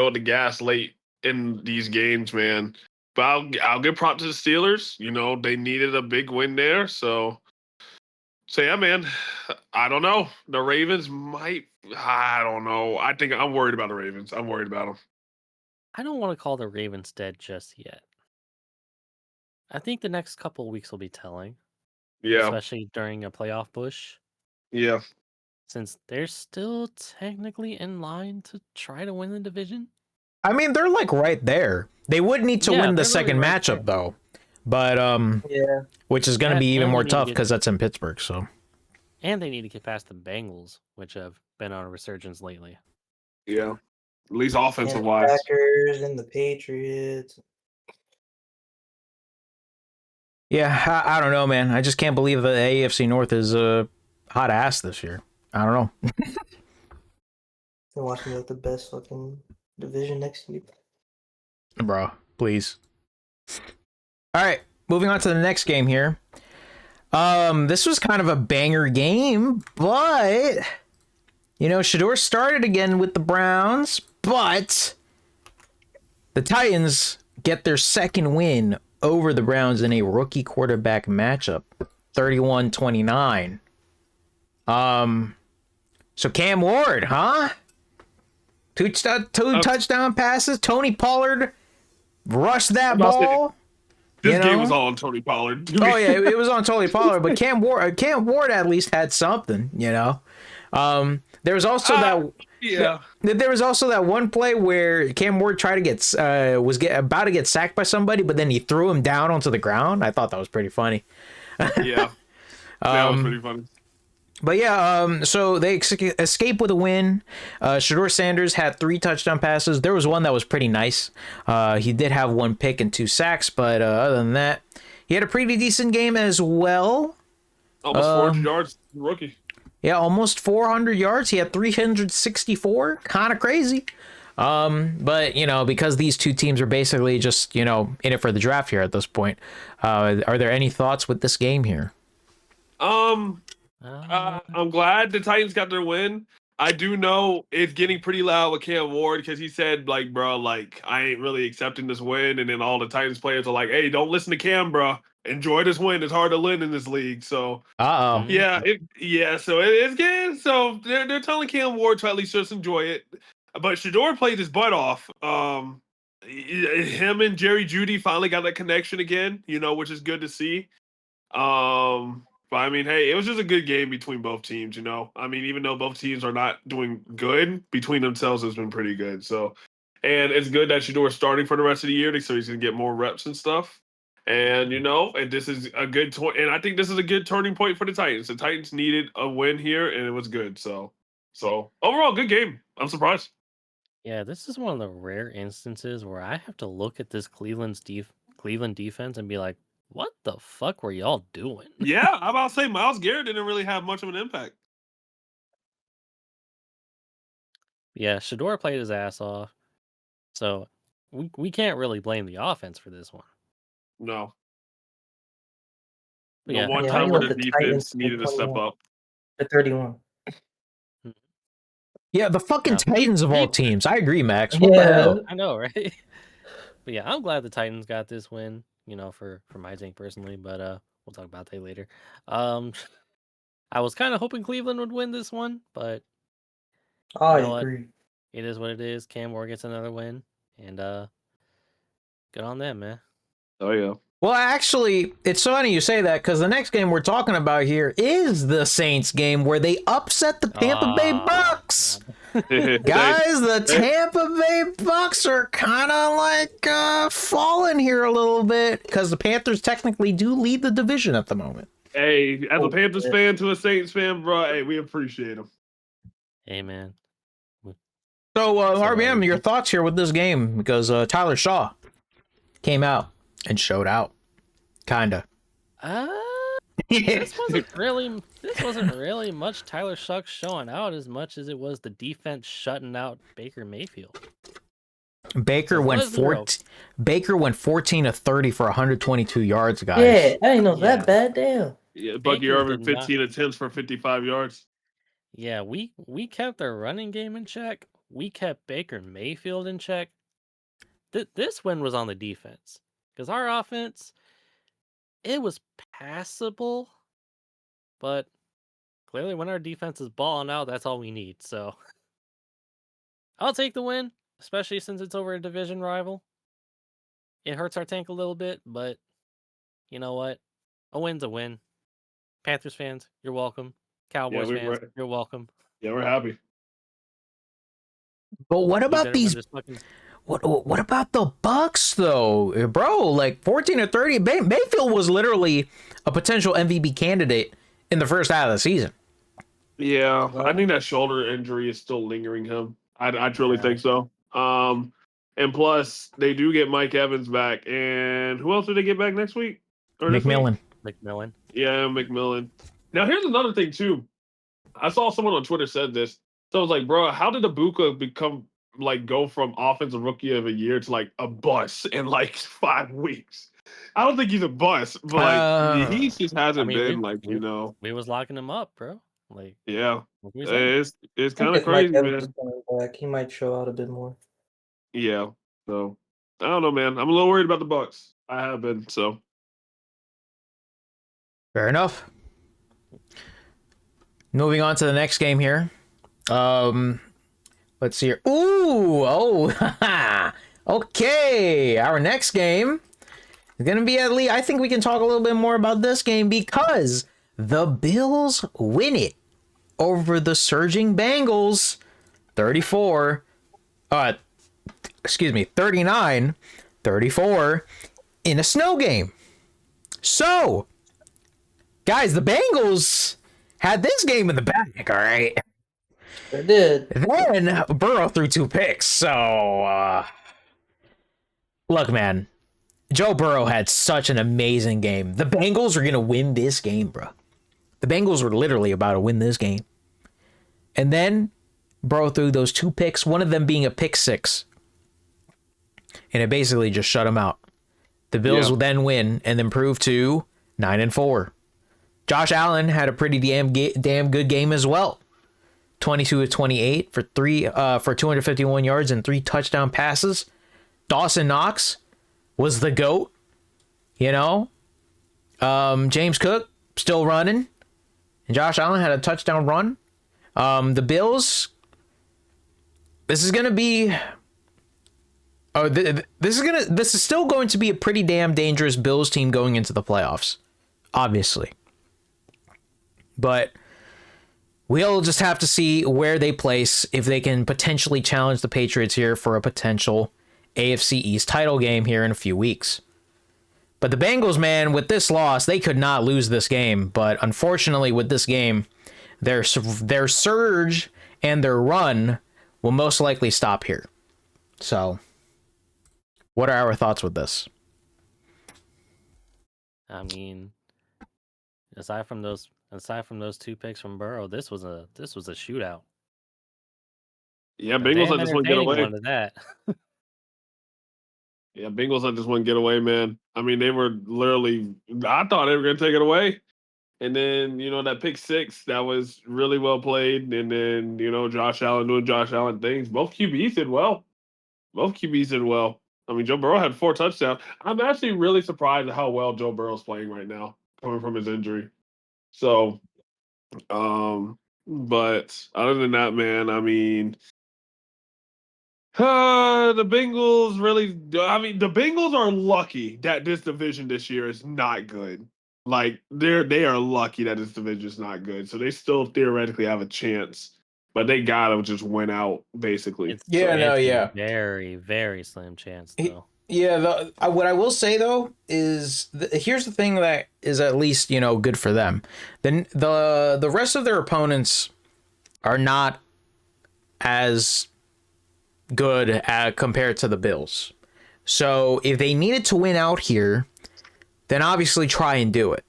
of the gas late in these games, man. But I'll give props to the Steelers. They needed a big win there. So yeah, man. I don't know. The Ravens I don't know. I think I'm worried about the Ravens. I'm worried about them. I don't want to call the Ravens dead just yet. I think the next couple of weeks will be telling. Yeah. Especially during a playoff push. Yeah. Since they're still technically in line to try to win the division. I mean, they're like right there. They would need to win the second matchup though, but which is going to be even more tough because that's in Pittsburgh. So, and they need to get past the Bengals, which have been on a resurgence lately. Yeah, at least offensive wise. The Packers and the Patriots. Yeah, I don't know, man. I just can't believe that the AFC North is hot ass this year. I don't know. They're watching like the best fucking division next week. Bro, please. All right, moving on to the next game here. This was kind of a banger game, but Shador started again with the Browns, but the Titans get their second win over the Browns in a rookie quarterback matchup, 31-29. So Cam Ward, huh? Two touchdown passes. Tony Pollard rushed that ball. This game was all on Tony Pollard. Oh yeah, it was on Tony Pollard, but Cam Ward at least had something, you know. There was also there was also that one play where Cam Ward tried to get about to get sacked by somebody, but then he threw him down onto the ground. I thought that was pretty funny. Yeah, that was pretty funny. But yeah, so they escape with a win. Shedeur Sanders had 3 touchdown passes. There was one that was pretty nice. He did have 1 pick and 2 sacks, but other than that, he had a pretty decent game as well. Almost 400 yards, rookie. Yeah, almost 400 yards. He had 364. Kind of crazy. But, you know, because these two teams are basically just, you know, in it for the draft here at this point, are there any thoughts with this game here? I'm glad the Titans got their win. I do know it's getting pretty loud with Cam Ward because he said, like, bro, like, I ain't really accepting this win. And then all the Titans players are like, hey, don't listen to Cam, bro. Enjoy this win. It's hard to win in this league. So, yeah, so it's good. So they're telling Cam Ward to at least just enjoy it. But Shedeur played his butt off. Him and Jerry Jeudy finally got that connection again, you know, which is good to see. But I mean, hey, it was just a good game between both teams, you know. I mean, even though both teams are not doing good, between themselves has been pretty good. So, and it's good that Shedeur is starting for the rest of the year, so he's gonna get more reps and stuff. And you know, and this is a good and I think this is a good turning point for the Titans. The Titans needed a win here, and it was good. So overall, good game. I'm surprised. Yeah, this is one of the rare instances where I have to look at this Cleveland defense and be like, what the fuck were y'all doing? Yeah, I'm about to say Myles Garrett didn't really have much of an impact. Yeah, Shedeur played his ass off. So we can't really blame the offense for this one. No. But yeah, one time where the defense needed to step up. The 31. Yeah, the fucking Titans of all teams. I agree, Max. What the hell? I know, right? But yeah, I'm glad the Titans got this win, you know, for my tank personally, but we'll talk about that later. I was kind of hoping Cleveland would win this one, but I agree. It is what it is. Cam Ward gets another win, and good on them, man. Oh yeah. Well, actually, it's funny you say that because the next game we're talking about here is the Saints game where they upset the Tampa Bay Bucs. Guys, the Tampa Bay Bucs are kind of like falling here a little bit because the Panthers technically do lead the division at the moment. Hey, as a Panthers fan to a Saints fan, bro, hey, we appreciate them. Hey, man. So, RBM, your thoughts here with this game because Tyler Shaw came out and showed out, kinda. This wasn't really much Tyler Shucks showing out as much as it was the defense shutting out Baker Mayfield. Baker went 14 of 30 for 122 yards, guys. Yeah, I didn't know that bad. Damn. Yeah, Bucky Irvin 15 attempts for 55 yards. Yeah, we kept their running game in check. We kept Baker Mayfield in check. This win was on the defense. Because our offense, it was passable, but clearly when our defense is balling out, that's all we need. So I'll take the win, especially since it's over a division rival. It hurts our tank a little bit, but you know what? A win's a win. Panthers fans, you're welcome. Cowboys fans, you're welcome. Yeah, we're happy. But what about these... What about the Bucs though, bro? Like 14 or 30, Mayfield was literally a potential MVP candidate in the first half of the season. Yeah, I think that shoulder injury is still lingering him. I truly think so. And plus they do get Mike Evans back, and who else do they get back next week? McMillan. Yeah, McMillan. Now here's another thing too. I saw someone on Twitter said this. So I was like, bro, how did Ibuka go from offensive rookie of a year to like a bust in like 5 weeks? I don't think he's a bust, but he just hasn't been you know. We was locking him up, bro. Like, yeah, it's kind of crazy, man. Back. He might show out a bit more. Yeah, so I don't know, man. I'm a little worried about the Bucs. I have been, so fair enough. Moving on to the next game here. Let's see here. Ooh, okay. Our next game It's gonna be at least. I think we can talk a little bit more about this game because the Bills win it over the surging Bengals, 39-34 in a snow game. So, guys, the Bengals had this game in the bag, all right? It did. Then Burrow threw 2 picks. So, look, man, Joe Burrow had such an amazing game. The Bengals are going to win this game, bro. The Bengals were literally about to win this game. And then Burrow threw those 2 picks, one of them being a pick 6. And it basically just shut him out. The Bills will then win and improve to 9-4. Josh Allen had a pretty damn good game as well. 22-28 for 251 yards and 3 touchdown passes. Dawson Knox was the GOAT. You know? James Cook still running. And Josh Allen had a touchdown run. The Bills, this is going to be... this is still going to be a pretty damn dangerous Bills team going into the playoffs, obviously. But we'll just have to see where they place, if they can potentially challenge the Patriots here for a potential AFC East title game here in a few weeks. But the Bengals, man, with this loss, they could not lose this game. But unfortunately, with this game, their surge and their run will most likely stop here. So, what are our thoughts with this? I mean, aside from those 2 picks from Burrow, this was a shootout. Yeah, A Bengals damn let this one get entertaining away. one to that. Yeah, Bengals let this one get away, man. I mean, they were literally, I thought they were going to take it away. And then, that pick 6, that was really well played. And then, Josh Allen doing Josh Allen things. Both QBs did well. I mean, Joe Burrow had 4 touchdowns. I'm actually really surprised at how well Joe Burrow's playing right now, coming from his injury. So, but other than that, man, I mean, the Bengals really, the Bengals are lucky that this division this year is not good. Like, they are lucky that this division is not good. So they still theoretically have a chance, but they gotta just win out, basically. It's Yeah. a very, very slim chance, though. Yeah, what I will say, though, is here's the thing that is at least, good for them. Then the rest of their opponents are not as good compared to the Bills. So if they needed to win out here, then obviously try and do it.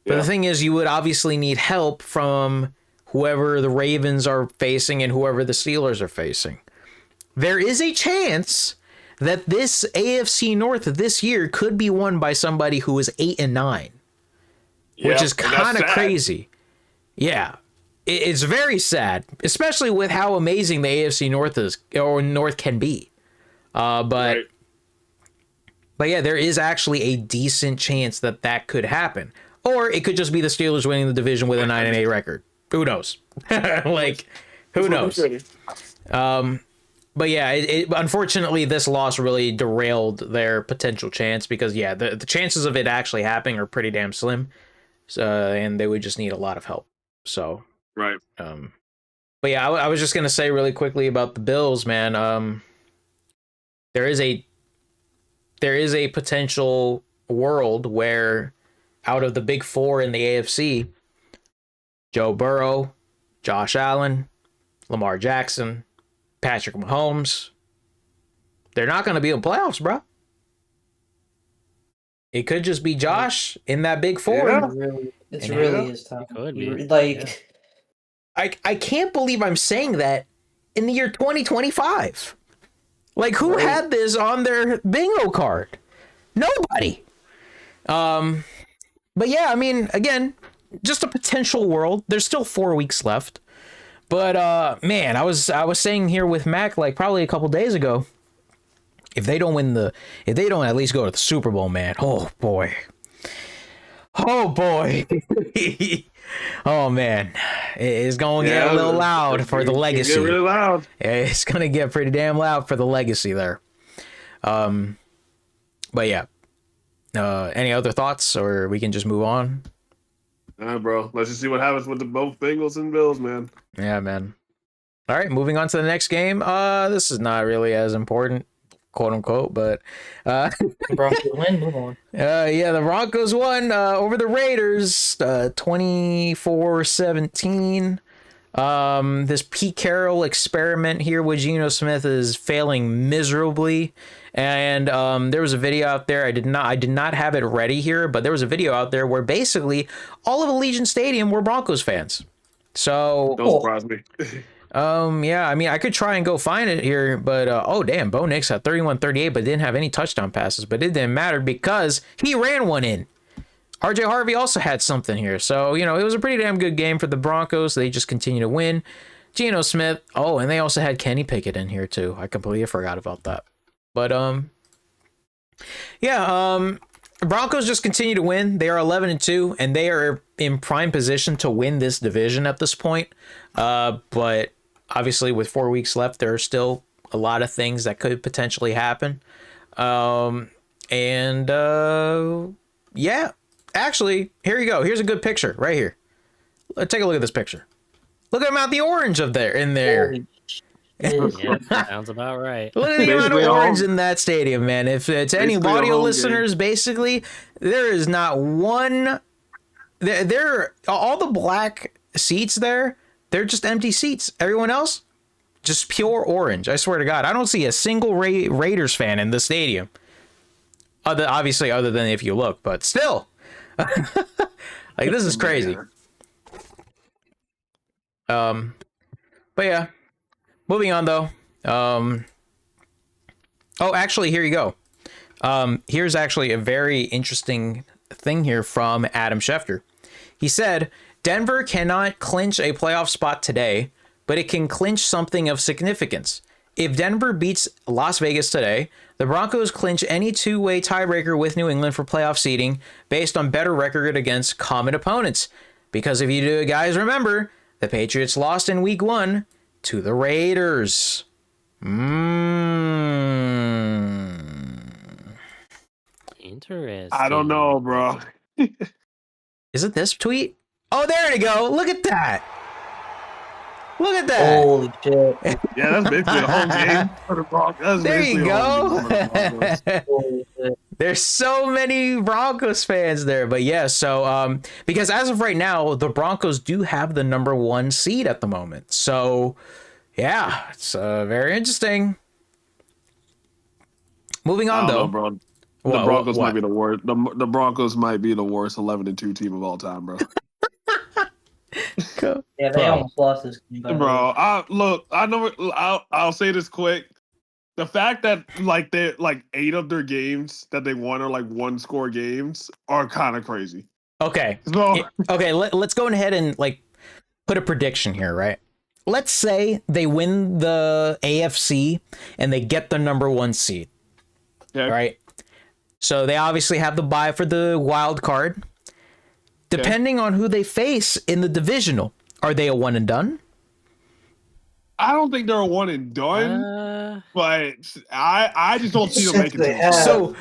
But the thing is, you would obviously need help from whoever the Ravens are facing and whoever the Steelers are facing. There is a chance that this AFC North this year could be won by somebody who is 8-9, which is kind of crazy. Yeah, it's very sad, especially with how amazing the AFC North is, or North can be. But yeah, there is actually a decent chance that could happen, or it could just be the Steelers winning the division with a 9-8 record. Who knows? Who knows? But yeah, unfortunately, this loss really derailed their potential chance because, yeah, the chances of it actually happening are pretty damn slim. So, and they would just need a lot of help. So, right. But yeah, I was just going to say really quickly about the Bills, man. There is a potential world where out of the big 4 in the AFC, Joe Burrow, Josh Allen, Lamar Jackson, Patrick Mahomes, they're not going to be in playoffs, bro. It could just be Josh in that big 4. Yeah. It's really his time. Could be. I can't believe I'm saying that in the year 2025. Like, who had this on their bingo card? Nobody. But yeah, I mean, again, just a potential world. There's still 4 weeks left. But man, I was saying here with Mac like probably a couple days ago, if they don't at least go to the Super Bowl, man, oh boy, oh man, it's gonna get a little loud for the legacy. Get really loud. It's gonna get pretty damn loud for the legacy there. But yeah, Any other thoughts, or we can just move on? All right, bro. Let's just see what happens with the both Bengals and Bills, man. Yeah, man. All right, moving on to the next game. This is not really as important, quote unquote, but Broncos win. Move on. yeah, the Broncos won over the Raiders, 24-17. This Pete Carroll experiment here with Geno Smith is failing miserably. And there was a video out there. I did not have it ready here, but there was a video out there where basically all of Allegiant Stadium were Broncos fans. So Don't surprise me. yeah, I mean, I could try and go find it here, but oh damn, Bo Nix had 31-38, but didn't have any touchdown passes. But it didn't matter because he ran one in. RJ Harvey also had something here, so you know it was a pretty damn good game for the Broncos. They just continue to win. Geno Smith. Oh, and they also had Kenny Pickett in here too. I completely forgot about that. But yeah, Broncos just continue to win. They are 11-2, and they are in prime position to win this division at this point. But obviously, with 4 weeks left, there are still a lot of things that could potentially happen. Yeah, actually, here you go. Here's a good picture right here. Take a look at this picture. Look at the amount of the orange up there in there. Yeah, sounds about right. Look at the amount of Basically, orange in that stadium, man. If it's any Basically a audio home listeners, basically, there is not one. There, all the black seats there, they're just empty seats. Everyone else, just pure orange. I swear to God, I don't see a single Raiders fan in the stadium. Obviously, other than if you look, but still, like this is crazy. But yeah. Moving on, though. Oh, actually, here you go. Here's actually a very interesting thing here from Adam Schefter. He said, Denver cannot clinch a playoff spot today, but it can clinch something of significance. If Denver beats Las Vegas today, the Broncos clinch any two-way tiebreaker with New England for playoff seeding based on better record against common opponents. Because if you do, guys, remember, the Patriots lost in week 1 to the Raiders. Interesting. I don't know, bro. Is it this tweet? Oh, there you go. Look at that. Look at that. Holy shit. Yeah, that's basically a home game for the Broncos. There you go. Holy shit. There's so many Broncos fans there. But yeah, so because as of right now, the Broncos do have the number 1 seed at the moment. So yeah, it's very interesting. Moving on, though. Bro. The Broncos might be the worst. The Broncos might be the worst 11-2 team of all time, bro. Yeah, they almost lost this game. Bro, I'll say this quick. The fact that like 8 of their games that they won are like 1-score games are kind of crazy. Okay. So, Okay, let's go ahead and like put a prediction here, right? Let's say they win the AFC and they get the number 1 seed. yeah, Right? So they obviously have the bye for the wild card. Depending on who they face in the divisional, are they a one and done? I don't think they're a one and done, but I just don't see them making it.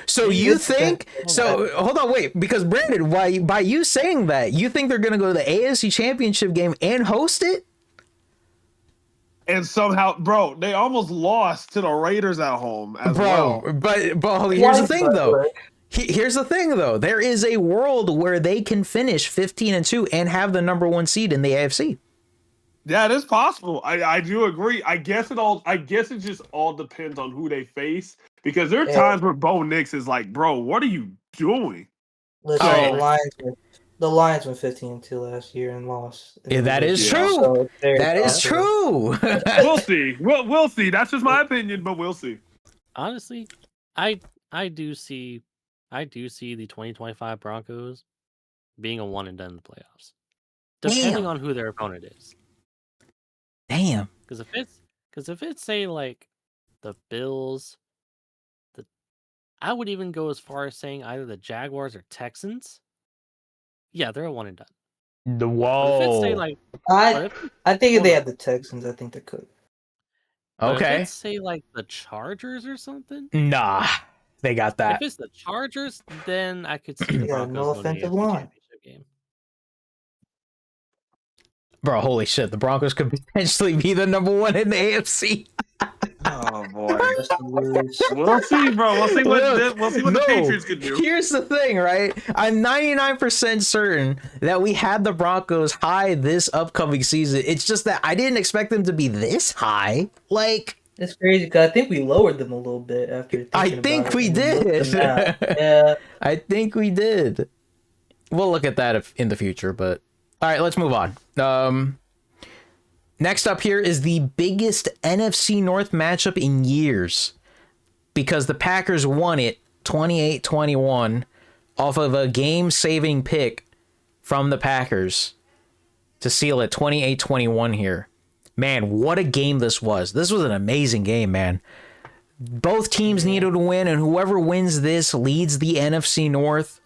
So you think? So hold on, wait, because Brandon, by you saying that, you think they're gonna go to the AFC Championship game and host it? And somehow, bro, they almost lost to the Raiders at home as well. But here's the thing, though. Here's the thing, though. There is a world where they can finish 15-2 and have the number 1 seed in the AFC. Yeah, it is possible. I do agree. I guess it just all depends on who they face, because there are times where Bo Nix is like, bro, what are you doing? Listen, the Lions went 15-2 last year and lost. Yeah, that is true. So that is true. We'll see. We'll see. That's just my opinion, but we'll see. Honestly, I do see the 2025 Broncos being a one and done in the playoffs, depending on who their opponent is. Damn. Because if it's say like the Bills, I would even go as far as saying either the Jaguars or Texans. Yeah, they're a one and done. The wall. If it's say like, I think if they had the Texans, I think they could. Okay. If it's say like the Chargers or something. Nah. They got If that. it's the Chargers, then I could see the Yeah, Broncos no going to the offensive AFC line. Championship game. Bro, holy shit. The Broncos could potentially be the number one in the AFC. Oh boy. Just to lose. We'll see, bro. We'll see what Look, the Patriots can do. Here's the thing, right? I'm 99% certain that we had the Broncos high this upcoming season. It's just that I didn't expect them to be this high. Like, It's crazy because I think we lowered them a little bit after. I thinking think about it we and looked did. them out. Yeah. I think we did. We'll look at that in the future, but all right, let's move on. Next up here is the biggest NFC North matchup in years because the Packers won it 28-21 off of a game-saving pick from the Packers to seal it 28-21 here. Man, what a game this was. This was an amazing game, man. Both teams needed to win, and whoever wins this leads the NFC North.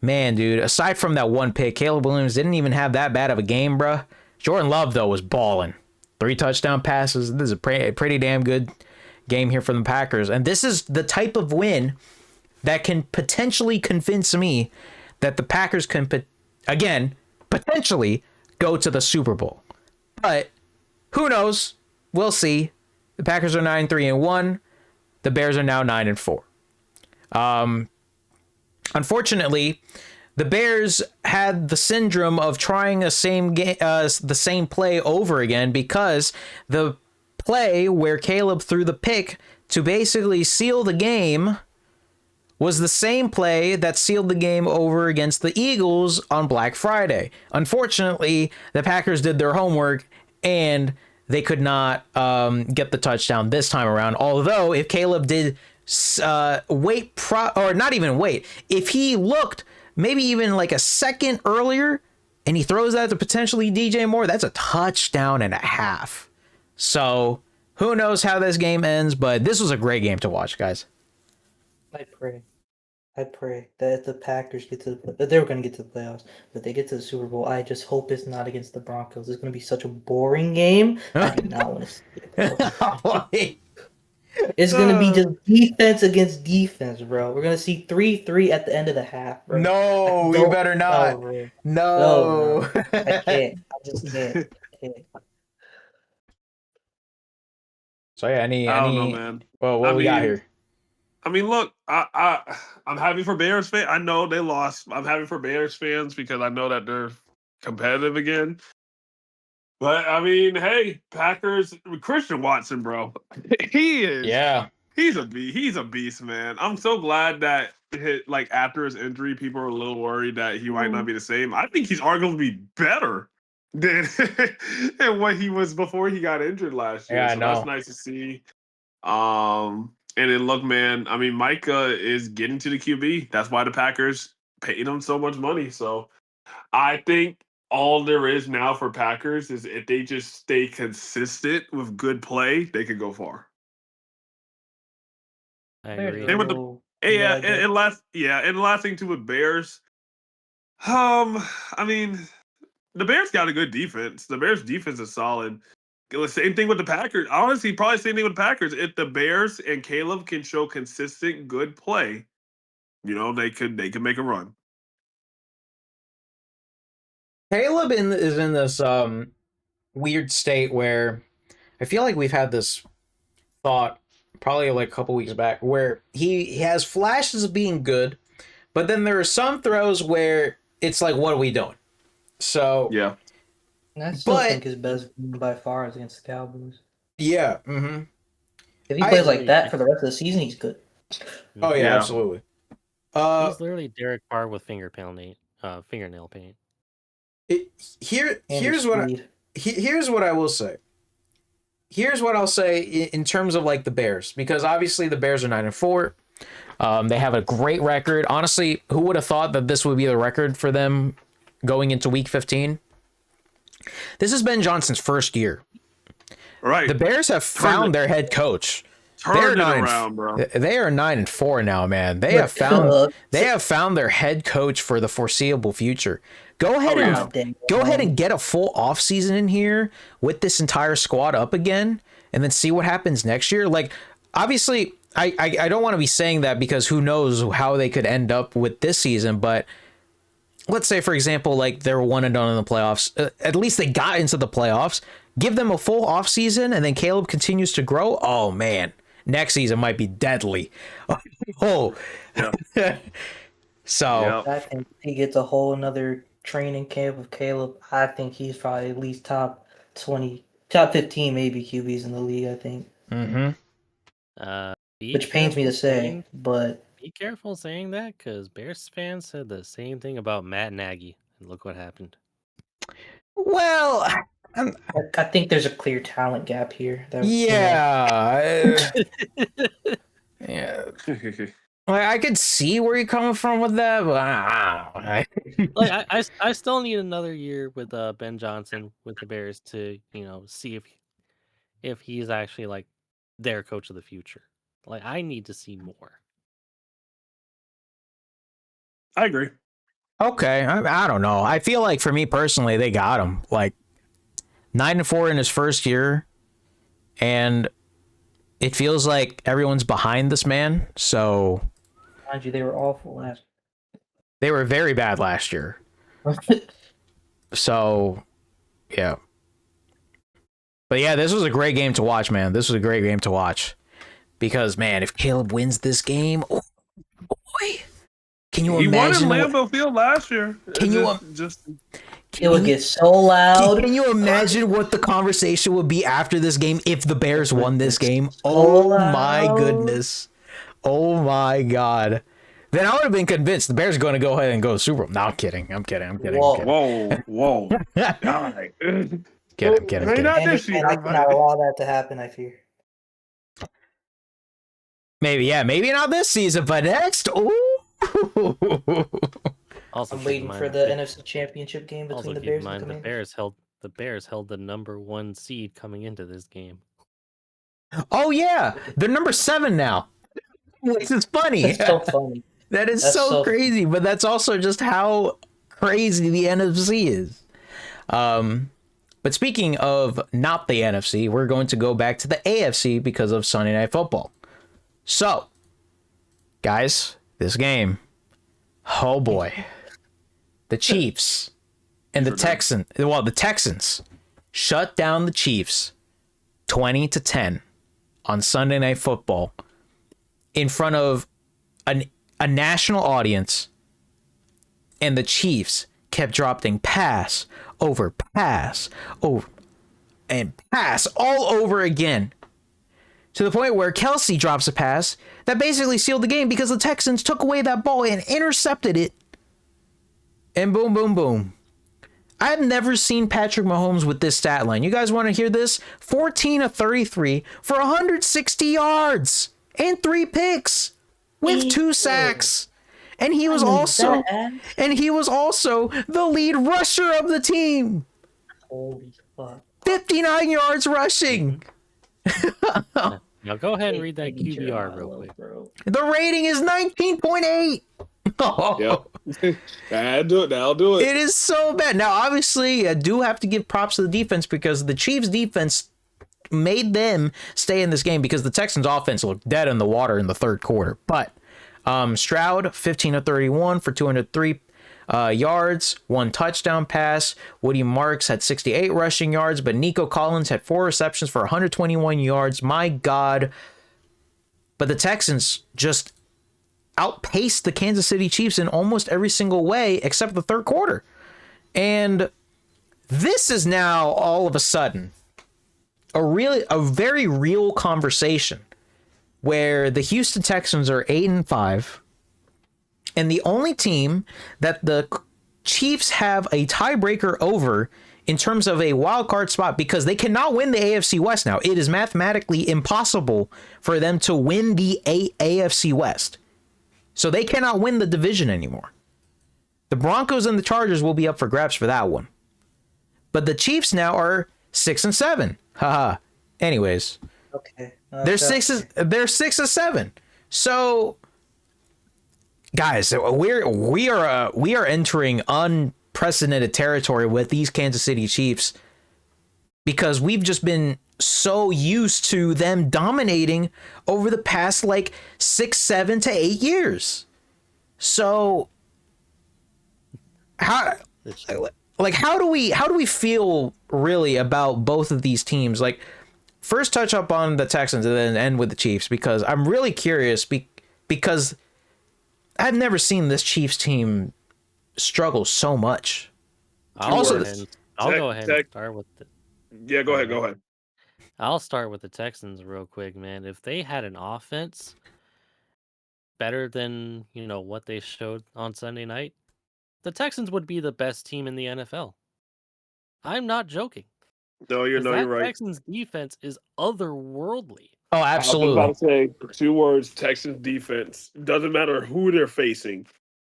Man, dude, aside from that one pick, Caleb Williams didn't even have that bad of a game, bruh. Jordan Love, though, was balling. 3 touchdown passes. This is a pretty damn good game here from the Packers. And this is the type of win that can potentially convince me that the Packers can, again, potentially go to the Super Bowl. But who knows? We'll see. The Packers are 9-3-1. The Bears are now 9-4. Unfortunately, the Bears had the syndrome of trying the same play over again because the play where Caleb threw the pick to basically seal the game was the same play that sealed the game over against the Eagles on Black Friday. Unfortunately, the Packers did their homework and they could not get the touchdown this time around. Although, if Caleb did if he looked maybe even like a second earlier and he throws that to potentially DJ Moore, that's a touchdown and a half. So who knows how this game ends, but this was a great game to watch, guys. I pray that the Packers get to that they were going to get to the playoffs, but they get to the Super Bowl. I just hope it's not against the Broncos. It's going to be such a boring game. I do not want to see it. It's going to be just defense against defense, bro. We're going to see 3-3 at the end of the half, bro. No, you better not. No. I can't. I just can't. So yeah, I don't know, man. Well, what we got here? I mean, look, I'm happy for Bears fans. I know they lost. I'm happy for Bears fans because I know that they're competitive again. But I mean, hey, Packers, Christian Watson, bro, he is. Yeah, he's a beast, man. I'm so glad that after his injury, people are a little worried that he might not be the same. I think he's arguably better than what he was before he got injured last year. Yeah, so that's nice to see. And then look, man, I mean, Micah is getting to the QB. That's why the Packers paid him so much money. So I think all there is now for Packers is if they just stay consistent with good play, they could go far. I agree. And with the and last thing too with Bears. I mean, the Bears got a good defense. The Bears defense is solid. Same thing with the Packers. Honestly, probably same thing with the Packers. If the Bears and Caleb can show consistent good play, they could make a run. Caleb is in this weird state where I feel like we've had this thought probably like a couple weeks back where he has flashes of being good, but then there are some throws where it's like, what are we doing? So yeah. I still think his best game by far is against the Cowboys. Yeah. Mm-hmm. If he plays like that for the rest of the season, he's good. Oh yeah, absolutely. He's literally Derek Carr with fingernail paint. Here's what I will say. Here's what I'll say in terms of like the Bears, because obviously the Bears are 9-4. They have a great record. Honestly, who would have thought that this would be the record for them going into Week 15? This is Ben Johnson's first year. Right. The Bears have found their head coach. Turn it around, bro. They are 9-4 now, man. They have found their head coach for the foreseeable future. Go ahead and get a full offseason in here with this entire squad up again, and then see what happens next year. Like, obviously, I don't want to be saying that because who knows how they could end up with this season, but let's say, for example, like they're 1-0 in the playoffs. At least they got into the playoffs. Give them a full off season, and then Caleb continues to grow. Oh man, next season might be deadly. Oh, Yeah. So Yeah. I think he gets a whole another training camp of Caleb. I think he's probably at least top 20, top 15 maybe QBs in the league, I think. Which pains me to say, but Be careful saying that because Bears fans said the same thing about Matt Nagy, and look what happened. well, I think there's a clear talent gap here. That, yeah, yeah. Like, I could see where you're coming from with that, but I don't know. Like I still need another year with Ben Johnson with the Bears to see if he's actually like their coach of the future. Like I need to see more. I agree. Okay, I don't know. I feel like for me personally, they got him like 9-4 in his first year, and it feels like everyone's behind this man. So mind you, they were awful last. they were very bad last year. So yeah, but yeah, this was a great game to watch, man. This was a great game to watch because man, if Caleb wins this game, oh boy. Can you He won in imagine? Lambeau Field last year. Can you It would get so loud. Can you imagine what the conversation would be after this game if the Bears won this game? Oh my goodness. Oh my God. Then I would have been convinced the Bears are going to go ahead and go to Super Bowl. No, I'm kidding. I'm kidding. Whoa. God. Kidding. Not this year. I cannot allow that to happen, I fear. Maybe not this season, but next. Ooh. Also, I'm keep in waiting mind for that the NFC Championship game Also between the keep in Bears and mind the the Commanders. Bears held the number 1 seed coming into this game. Oh yeah, they're number 7 now. Which is funny. That's so funny. That's so so crazy, but that's also just how crazy the NFC is. But speaking of not the NFC, we're going to go back to the AFC because of Sunday Night Football. So, guys, this game, oh boy, the Chiefs and the Texans shut down the Chiefs 20-10 on Sunday Night Football in front of a national audience, and the Chiefs kept dropping pass over pass over and pass all over again, to the point where Kelsey drops a pass that basically sealed the game because the Texans took away that ball and intercepted it. And boom, boom, boom. I've never seen Patrick Mahomes with this stat line. You guys want to hear this? 14 of 33 for 160 yards and 3 picks with 2 sacks. And he was also the lead rusher of the team. Holy fuck. 59 yards rushing. Now go ahead and read that QBR real quick. Bro. The rating is 19.8. Yep. That'll do it. It is so bad. Now, obviously, I do have to give props to the defense because the Chiefs' defense made them stay in this game because the Texans' offense looked dead in the water in the third quarter. But Stroud, 15 of 31 for 203 yards, 1 touchdown pass. Woody Marks had 68 rushing yards, but Nico Collins had 4 receptions for 121 yards. My God. But the Texans just outpaced the Kansas City Chiefs in almost every single way except the third quarter. And this is now all of a sudden a very real conversation where the Houston Texans are 8-5, and the only team that the Chiefs have a tiebreaker over in terms of a wild card spot, because they cannot win the AFC West now. It is mathematically impossible for them to win the AFC West. So they cannot win the division anymore. The Broncos and the Chargers will be up for grabs for that one. But the Chiefs now are 6-7. Haha. Anyways, Okay. they're 6-7. So, guys, we are entering unprecedented territory with these Kansas City Chiefs because we've just been so used to them dominating over the past like 6, 7 to 8 years. So how do we feel really about both of these teams? Like, first touch up on the Texans and then end with the Chiefs, because I'm really curious because I've never seen this Chiefs team struggle so much. I'll go ahead and start with the. Yeah, go ahead. I'll start with the Texans real quick, man. If they had an offense better than, what they showed on Sunday night, the Texans would be the best team in the NFL. I'm not joking. No, you're right. Texans defense is otherworldly. Oh, absolutely. I was about to say 2 words: Texans defense. Doesn't matter who they're facing.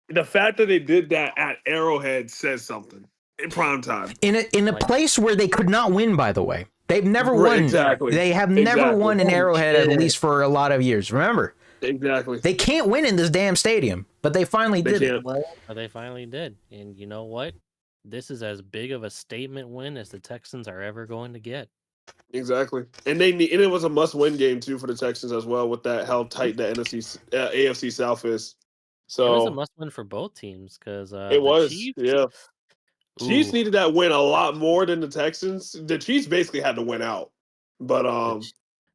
The fact that they did that at Arrowhead says something in prime time. In a place where they could not win, by the way. They've never won. Exactly. They have never won in Arrowhead, at least for a lot of years. Remember? Exactly. They can't win in this damn stadium, but they finally did it. But they finally did. And you know what? This is as big of a statement win as the Texans are ever going to get. Exactly. And it was a must-win game, too, for the Texans as well, with that how tight the AFC South is. So it was a must-win for both teams, because it was, Chiefs, yeah. Chiefs needed that win a lot more than the Texans. The Chiefs basically had to win out. But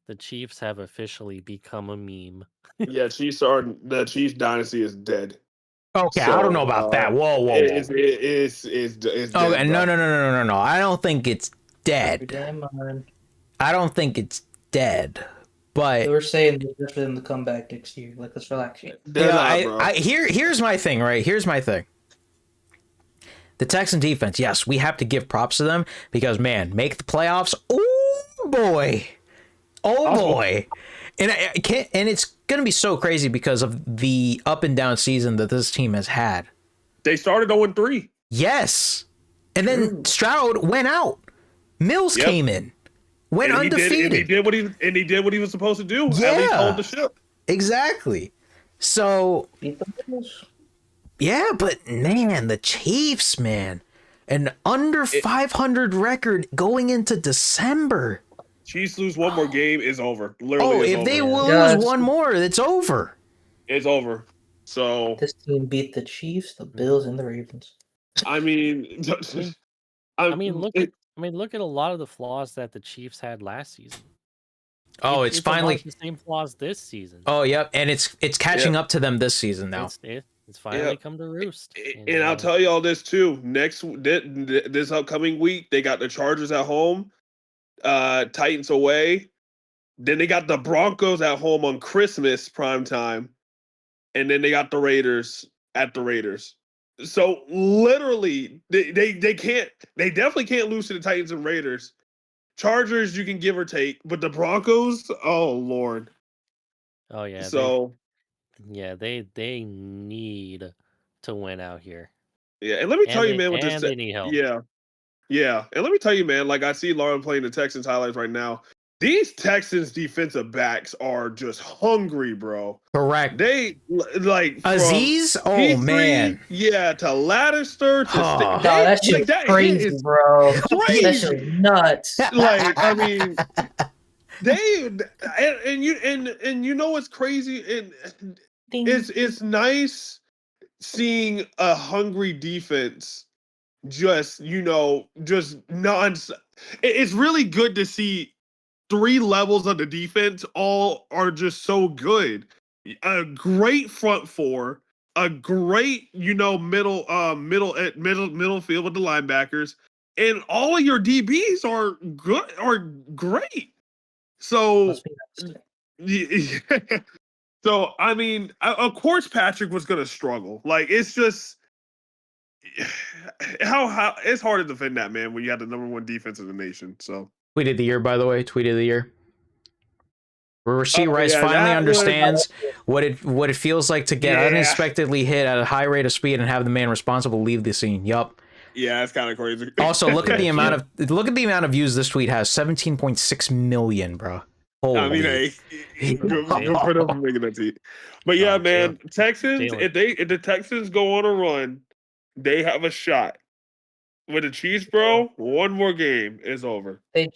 the Chiefs have officially become a meme. Yeah, the Chiefs dynasty is dead. Okay, so, I don't know about that. Whoa. It's dead. Okay, no. I don't think it's dead. I don't think it's dead. But they were saying they're for them to come back next year. Like, let's relax. Here's my thing, right? Here's my thing. The Texan defense, yes, we have to give props to them because, man, make the playoffs. Oh boy. And it's going to be so crazy because of the up and down season that this team has had. They started 0-3. Yes. And then Stroud went out. Mills came in. Went undefeated. He did what he was supposed to do. Yeah. At least hold the ship. Exactly. So, yeah, but man, the Chiefs, man, an under 500 record going into December. Chiefs lose one more game, is over. Literally, if they lose one more, it's over. It's over. So this team beat the Chiefs, the Bills, and the Ravens. I mean, look at a lot of the flaws that the Chiefs had last season. Oh, it's finally the same flaws this season. Oh, yep, and it's catching up to them this season now. It's finally come to roost. And I'll tell you all this too. This upcoming week, they got the Chargers at home, Titans away. Then they got the Broncos at home on Christmas prime time, and then they got the Raiders at the Raiders. So literally, they definitely can't lose to the Titans and Raiders. Chargers, you can give or take, but the Broncos, oh Lord. Oh yeah. So they need to win out here. Yeah, and let me tell you, man, they need help. Yeah, and let me tell you, man, like I see Lauren playing the Texans highlights right now. These Texans defensive backs are just hungry, bro. Correct. They like Aziz. Oh P3, man. Yeah, to Laddister to that shit's crazy, bro. Crazy. That shit's nuts. Like, I mean, and you know what's crazy? And it's nice seeing a hungry defense. It's really good to see 3 levels of the defense all are just so good. A great front 4, a great middle field with the linebackers, and all of your DBs are great. So so I mean, of course Patrick was going to struggle. Like, it's just how it's hard to defend that, man, when you have the number 1 defense in the nation. So tweet of the year, by the way, tweet of the year. Where Rasheed Rice finally understands what it feels like to get unexpectedly hit at a high rate of speed and have the man responsible leave the scene. Yup. Yeah, it's kind of crazy. Also, look at the amount of views this tweet has. 17.6 million, bro. Holy. I mean, hey, good for them for making that tweet. But yeah, man, Texans. If the Texans go on a run, they have a shot. With the Chiefs, bro, one more game is over. They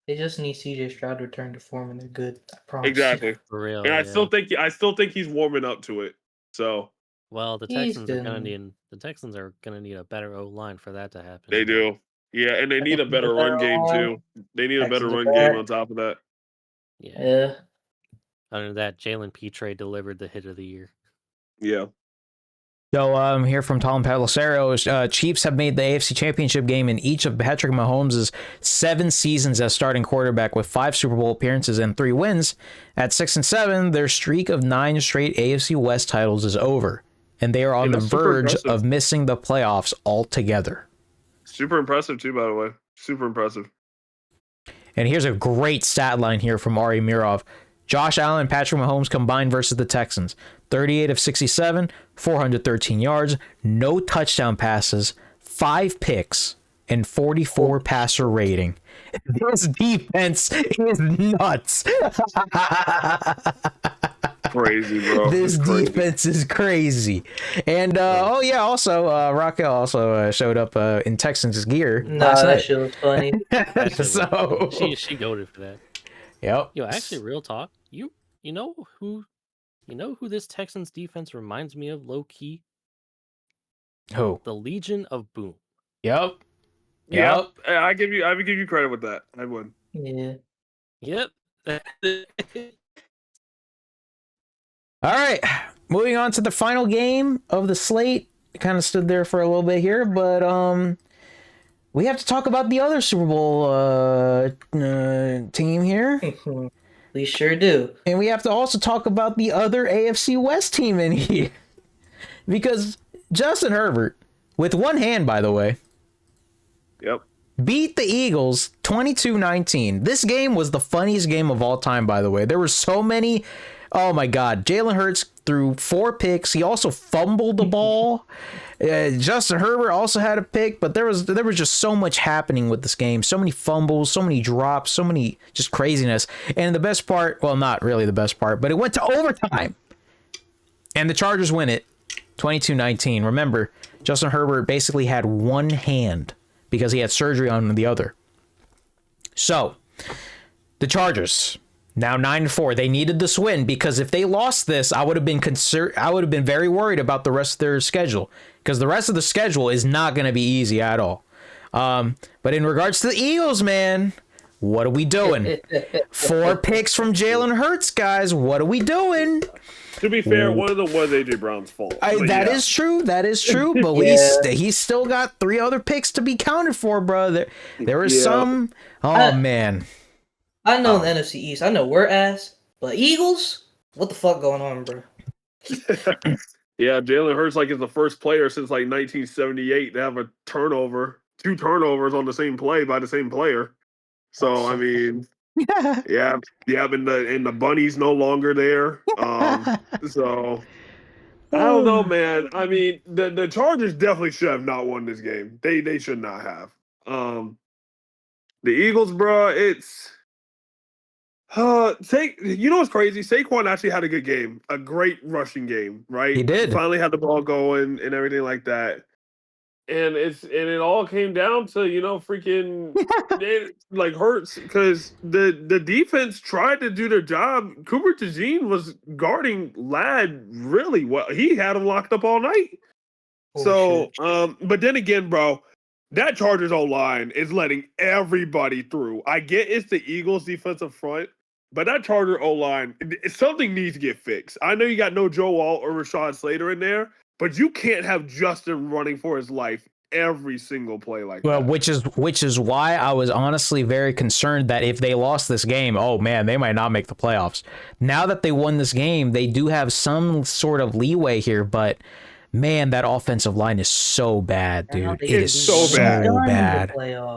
They just need CJ Stroud to return to form, and they're good. I promise. Exactly. For real. And I yeah. still think he's warming up to it. So Well, the He's Texans are gonna been. need a better O line for that to happen. they do. Yeah, and they I need think a he's a better better run game line. too. They need a better Texans are run game bad. on top of that. Yeah. Yeah. Other than that, Jalen Petre delivered the hit of the year. Yeah. So here from Tom Pelissero, Chiefs have made the AFC Championship game in each of Patrick Mahomes' 7 seasons as starting quarterback with 5 Super Bowl appearances and 3 wins. At 6-7, their streak of 9 straight AFC West titles is over, and they are on the that's super verge impressive. of missing the playoffs altogether. Super impressive too, by the way. Super impressive. And here's a great stat line here from Ari Mirov. Josh Allen and Patrick Mahomes combined versus the Texans. 38 of 67, 413 yards, no touchdown passes, 5 picks, and 44 passer rating. This defense is nuts. Crazy, bro. This It's crazy. defense is crazy. And also Raquel also showed up in Texans gear Nah, last that night. shit was funny. So She goaded for that. yep. Yo, actually, real talk. You know who this Texans defense reminds me of, low key? Who? The Legion of Boom. Yep. Yeah, I would give you credit with that. I would. Yeah. Yep. All right, moving on to the final game of the slate. Kind of stood there for a little bit here, but we have to talk about the other Super Bowl team here, We sure do. and we have to also talk about the other AFC West team in here, because Justin Herbert, with one hand, by the way, Yep. beat the Eagles 22-19. This game was the funniest game of all time, by the way. There were so many. Oh my God. Jalen Hurts threw 4 picks. He also fumbled the ball. Justin Herbert also had a pick, but there was just so much happening with this game. So many fumbles, so many drops, so many just craziness. And the best part, well, not really the best part, but it went to overtime. And the Chargers win it 22-19. Remember, Justin Herbert basically had one hand because he had surgery on the other. So, the Chargers, now 9-4. They needed this win because if they lost this, I would have been very worried about the rest of their schedule, because the rest of the schedule is not going to be easy at all. But in regards to the Eagles, man, what are we doing? 4 picks from Jalen Hurts, guys. What are we doing? To be fair, one of them was AJ Brown's fault. That is true. That is true. But he's still got 3 other picks to be counted for, bro. There was some. Oh, man. I know the NFC East. I know we're ass, but Eagles, what the fuck going on, bro? Yeah, Jalen Hurts is the first player since 1978 to have a turnover, 2 turnovers on the same play by the same player. So I mean, yeah, and the bunny's no longer there. So I don't know, man. I mean, the Chargers definitely should have not won this game. They should not have. The Eagles, bro, it's. You know what's crazy? Saquon actually had a good game, a great rushing game, right? He did. Finally had the ball going and everything like that. And it all came down to, freaking Hurts, because the defense tried to do their job. Cooper DeJean was guarding Ladd really well. He had him locked up all night. But then again, bro, that Chargers O-line is letting everybody through. I get it's the Eagles defensive front, but that Charger O-line, something needs to get fixed. I know you got no Joe Alt or Rashad Slater in there, but you can't have Justin running for his life every single play like that. Which is why I was honestly very concerned that if they lost this game, oh man, they might not make the playoffs. Now that they won this game, they do have some sort of leeway here, but man, that offensive line is so bad, dude. It is so bad.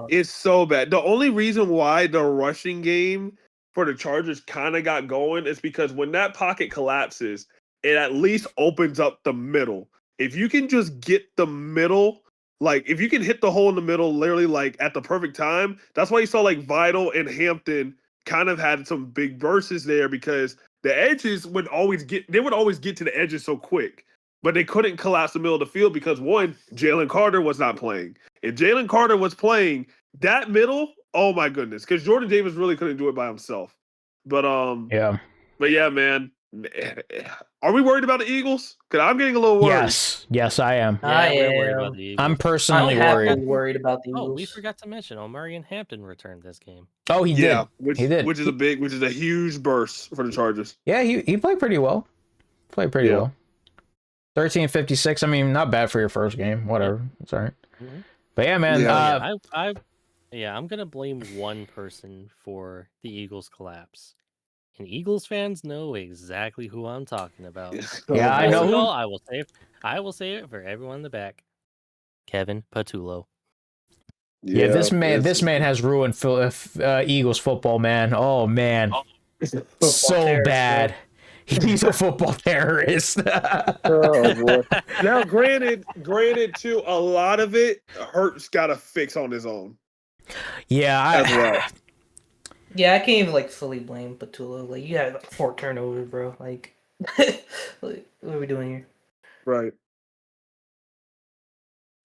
It's so bad. The only reason why the rushing game for the Chargers kind of got going is because when that pocket collapses, it at least opens up the middle. If you can just get the middle, if you can hit the hole in the middle literally at the perfect time, that's why you saw Vital and Hampton kind of had some big bursts there, because the edges would always get to the edges so quick. But they couldn't collapse the middle of the field because, one, Jalen Carter was not playing. If Jalen Carter was playing, that middle Oh my goodness, because Jordan Davis really couldn't do it by himself. But Yeah. But yeah, man. Are we worried about the Eagles? Because I'm getting a little worried. Yes, I am. Yeah, we're worried am. about the Eagles. I'm personally I'm worried. happily worried about the Oh, Eagles. we forgot to mention Omarion Hampton returned this game. Oh, he Yeah, did. He did. which is a huge burst for the Chargers. Yeah, he played pretty well. Yeah. Well. 13-56. I mean, not bad for your first game. Whatever. It's all right. Mhm. But yeah, man. Yeah, I'm gonna blame one person for the Eagles' collapse, and Eagles fans know exactly who I'm talking about. Yeah, I know Most of who- all, I will say it for everyone in the back. Kevin Patullo. Yeah, this man has ruined Eagles football, man. Oh man, so terrorist, bad. He's a football terrorist. Oh boy. Now, granted, too, a lot of it Hurts got to fix on his own. Yeah, As well. Yeah, I can't even like fully blame Patullo. Like you had like 4 turnovers, bro. Like, like what are we doing here? Right.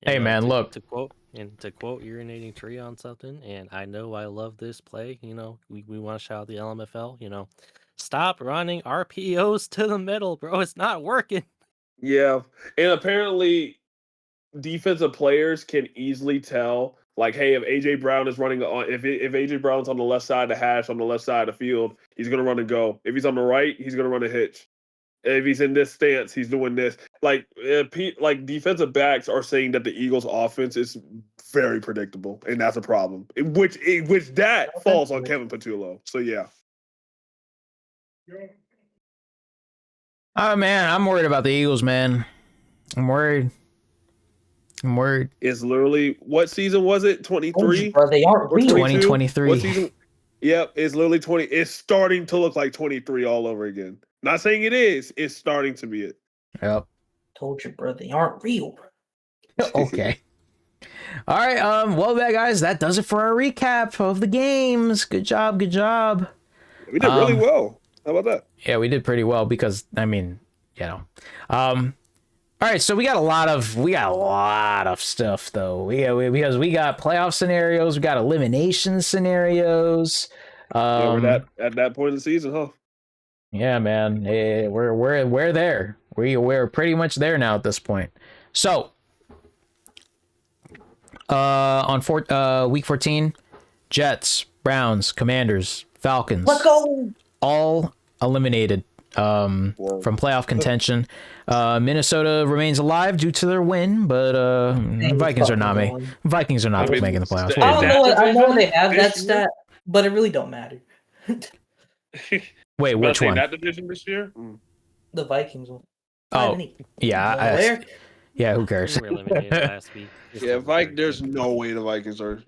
You Hey, know, man, look. to quote urinating tree on something, and I know I love this play. You know, we want to shout out the LMFL. You know, stop running RPOs to the middle, bro. It's not working. Yeah, and apparently, defensive players can easily tell, like, hey, if AJ Brown is running on, if AJ Brown's on the left side of the hash, on the left side of the field, he's gonna run and go. If he's on the right, he's gonna run a hitch. If he's in this stance, he's doing this. Like, defensive backs are saying that the Eagles' offense is very predictable, and that's a problem. Which falls on Kevin Patullo. So yeah. oh man, I'm worried about the Eagles, man. I'm worried. It's literally, what season was it? 23? Bro, they aren't real. 2023. What season? Yep, it's literally 20. It's starting to look like 23 all over again. Not saying it is. It's starting to be it. Yep. Told you, bro, they aren't real. Okay. All right. Well, guys, that does it for our recap of the games. Good job. We did really well. How about that? Yeah, we did pretty well because, I mean, you know. All right, so we got a lot of stuff though. Because we got playoff scenarios, we got elimination scenarios. Yeah, we're at that point in the season, huh? Yeah, man. We're there. We're pretty much there now at this point. So, on week 14, Jets, Browns, Commanders, Falcons. Let's go. All eliminated from playoff contention. Minnesota remains alive due to their win, but Vikings are not making the playoffs. I know they have that stat, but it really don't matter. Wait, which one? That division this year? The Vikings one. Oh, yeah. Yeah, who cares? We were eliminated last week. Yeah, there's no way the Vikings are,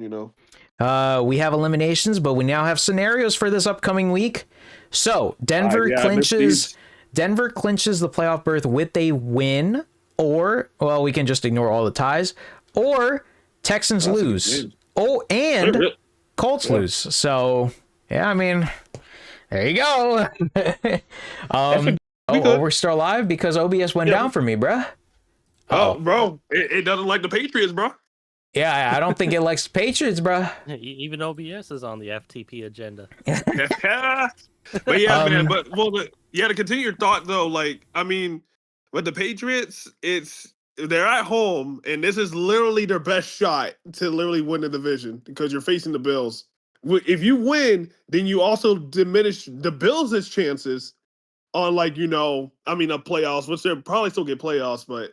We have eliminations, but we now have scenarios for this upcoming week. So Denver clinches the playoff berth with a win, or we can just ignore all the ties, or Texans lose. Oh, and Colts lose. So yeah, I mean, there you go. We're still alive because OBS went down for me, bruh. Oh, bro, it doesn't like the Patriots, bro. Yeah, I don't think it likes the Patriots, bruh. Even OBS is on the FTP agenda. But yeah, man. But to continue your thought though, like, I mean, with the Patriots, they're at home, and this is literally their best shot to literally win the division because you're facing the Bills. If you win, then you also diminish the Bills' chances on, like, a playoffs, which they'll probably still get playoffs, but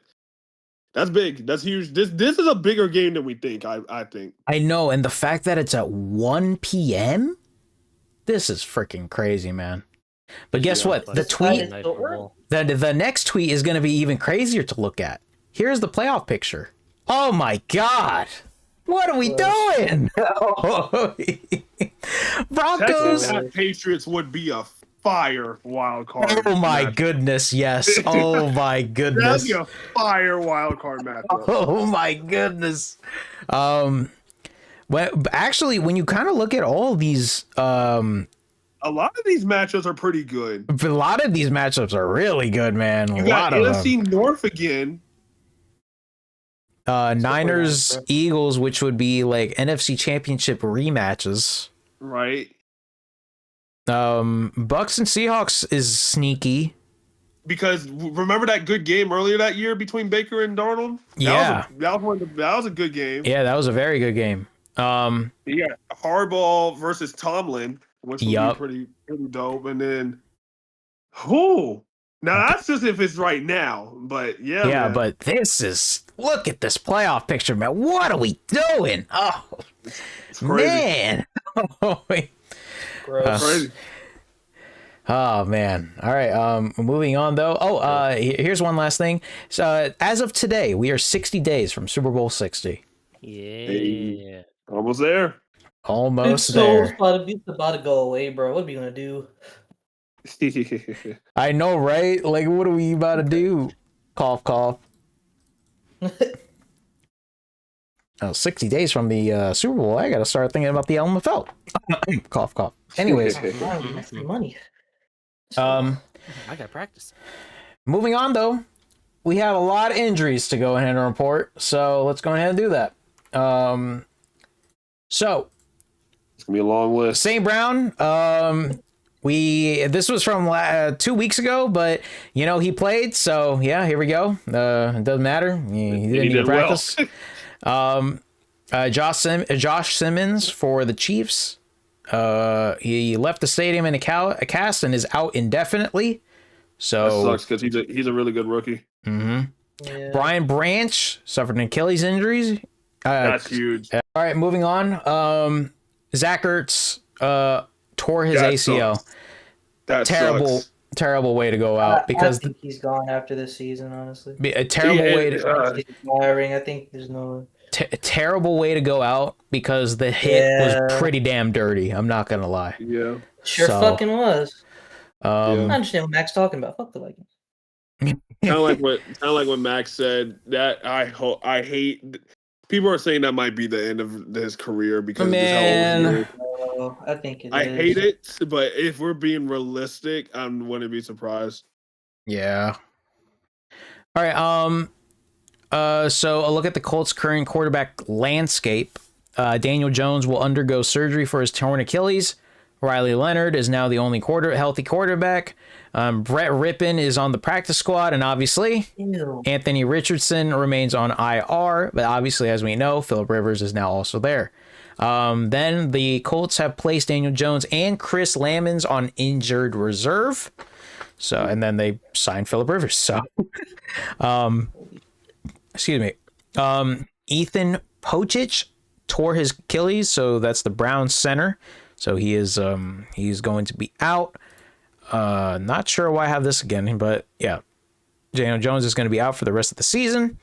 that's big. That's huge. This is a bigger game than we think, I think. I know, and the fact that it's at 1 p.m., this is freaking crazy, man. But guess what? The tweet, the next tweet is going to be even crazier to look at. Here's the playoff picture. Oh my God. What are we doing? Broncos. Texans Patriots would be a fire wild card. Oh my goodness, yes. Oh my goodness. That'd be a fire wild card matchup. Oh my goodness. Well, actually, when you kind of look at all these, a lot of these matchups are pretty good. A lot of these matchups are really good, man. You got NFC North again. Niners, bro. Eagles, which would be like NFC Championship rematches. Right. Bucs and Seahawks is sneaky. Because remember that good game earlier that year between Baker and Darnold? Yeah. That was a good game. Yeah, that was a very good game. Yeah, Harbaugh versus Tomlin, which would Yup. be pretty dope. And then, who? Now that's just if it's right now, but yeah, Yeah, man. but look at this playoff picture, man. What are we doing? Oh, It's crazy. man. Gross. Crazy. Oh man. All right. Moving on though. Here's one last thing. So, as of today, we are 60 days from Super Bowl 60. Yeah. Almost there. Almost It's there. it's about to go away, bro. What are we gonna do? I know, right? Like, what are we about to do? Cough, cough. 60 days from the Super Bowl, I gotta start thinking about the LMFL. Cough, cough. Anyways, That's the money. um, I got practice. moving on though, we have a lot of injuries to go ahead and report, so let's go ahead and do that. So It's gonna be a long list. St. Brown, this was from 2 weeks ago, but he played, so yeah, here we go. It doesn't matter. He didn't even did well. practice. Josh Simmons for the Chiefs. He left the stadium in a cast and is out indefinitely. So That sucks because he's a really good rookie. Mhm. Yeah. Brian Branch suffered an Achilles injury. That's huge. All right, moving on. Zach Ertz tore his That ACL. sucks. That Terrible, sucks. terrible way to go out because I think he's gone after this season. Honestly, a terrible way to It's tiring. I think there's no. terrible way to go out because the hit was pretty damn dirty. I'm not gonna lie. Yeah. Sure, So, fucking was. I Yeah. understand what Mac's talking about. Fuck the Vikings. Kind of like what Max said. That I hate. People are saying that might be the end of his career because of just how old he is. Oh, I think I hate it, but if we're being realistic, I wouldn't be surprised. Yeah. All right. So a look at the Colts' current quarterback landscape. Daniel Jones will undergo surgery for his torn Achilles. Riley Leonard is now the only healthy quarterback. Brett Rippon is on the practice squad, and obviously Ew. Anthony Richardson remains on IR. But obviously, as we know, Phillip Rivers is now also there. Then the Colts have placed Daniel Jones and Chris Lamons on injured reserve. So, and then they signed Phillip Rivers. So, excuse me. Ethan Pocic tore his Achilles, so that's the Browns center. So he's going to be out. Not sure why I have this again, but yeah. Daniel Jones is going to be out for the rest of the season.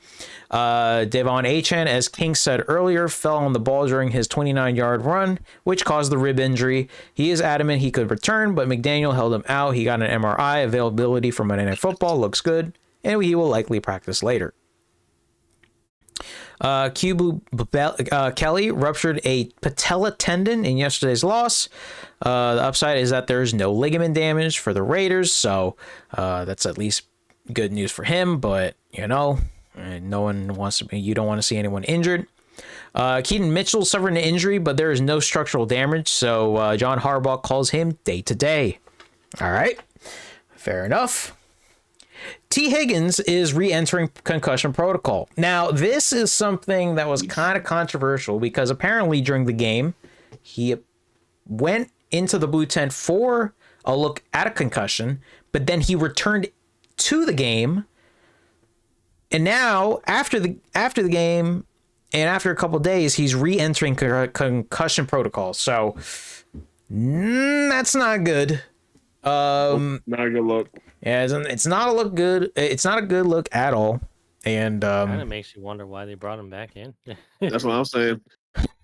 Devon Achane, as King said earlier, fell on the ball during his 29-yard run, which caused the rib injury. He is adamant he could return, but McDaniel held him out. He got an MRI. Availability for Monday Night Football looks good, and he will likely practice later. Kelly ruptured a patella tendon in yesterday's loss. The upside is that there's no ligament damage for the Raiders, so that's at least good news for him, but no one wants to. You don't want to see anyone injured. Keaton Mitchell suffered an injury, but there is no structural damage, so John Harbaugh calls him day to day. All right, fair enough. T. Higgins is re-entering concussion protocol. Now, this is something that was kind of controversial because apparently during the game, he went into the blue tent for a look at a concussion, but then he returned to the game, and now after the game and after a couple of days, he's re-entering concussion protocol. So that's not good. Not a good look. Yeah, it's not a look good. It's not a good look at all. And Kind of makes you wonder why they brought him back in. That's what I'm saying.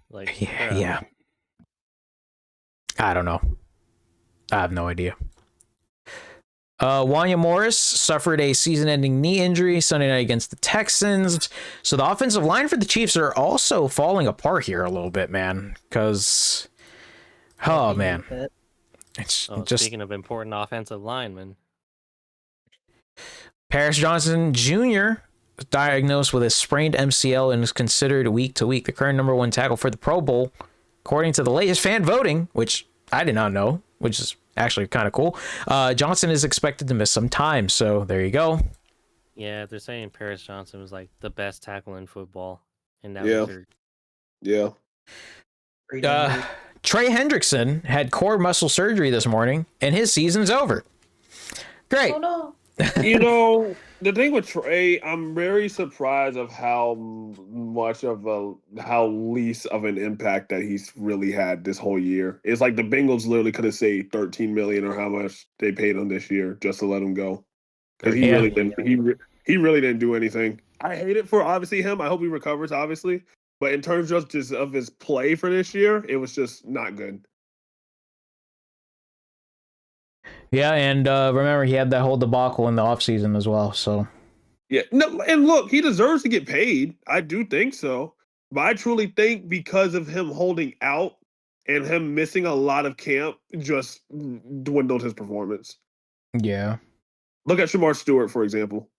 Like, yeah. I don't know. I have no idea. Wanya Morris suffered a season-ending knee injury Sunday night against the Texans. So the offensive line for the Chiefs are also falling apart here a little bit, man. Because, oh man, it's just speaking of important offensive linemen. Paris Johnson Jr. diagnosed with a sprained MCL and is considered week to week. The current number 1 tackle for the Pro Bowl, according to the latest fan voting, which I did not know, which is actually kind of cool. Johnson is expected to miss some time, so there you go. Yeah, they're saying Paris Johnson was like the best tackle in football, and now Yeah. he's hurt. Yeah. Trey Hendrickson had core muscle surgery this morning, and his season's over. Great. Oh no. You know, the thing with Trey, I'm very surprised of how much of how least of an impact that he's really had this whole year. It's like the Bengals literally could have saved $13 million or how much they paid him this year just to let him go, because he really didn't. He really didn't do anything. I hate it for obviously him. I hope he recovers, obviously, but in terms of just of his play for this year, it was just not good. Yeah, and remember, he had that whole debacle in the offseason as well, so. Yeah, no, and look, he deserves to get paid. I do think so. But I truly think because of him holding out and him missing a lot of camp, just dwindled his performance. Yeah. Look at Shamar Stewart, for example.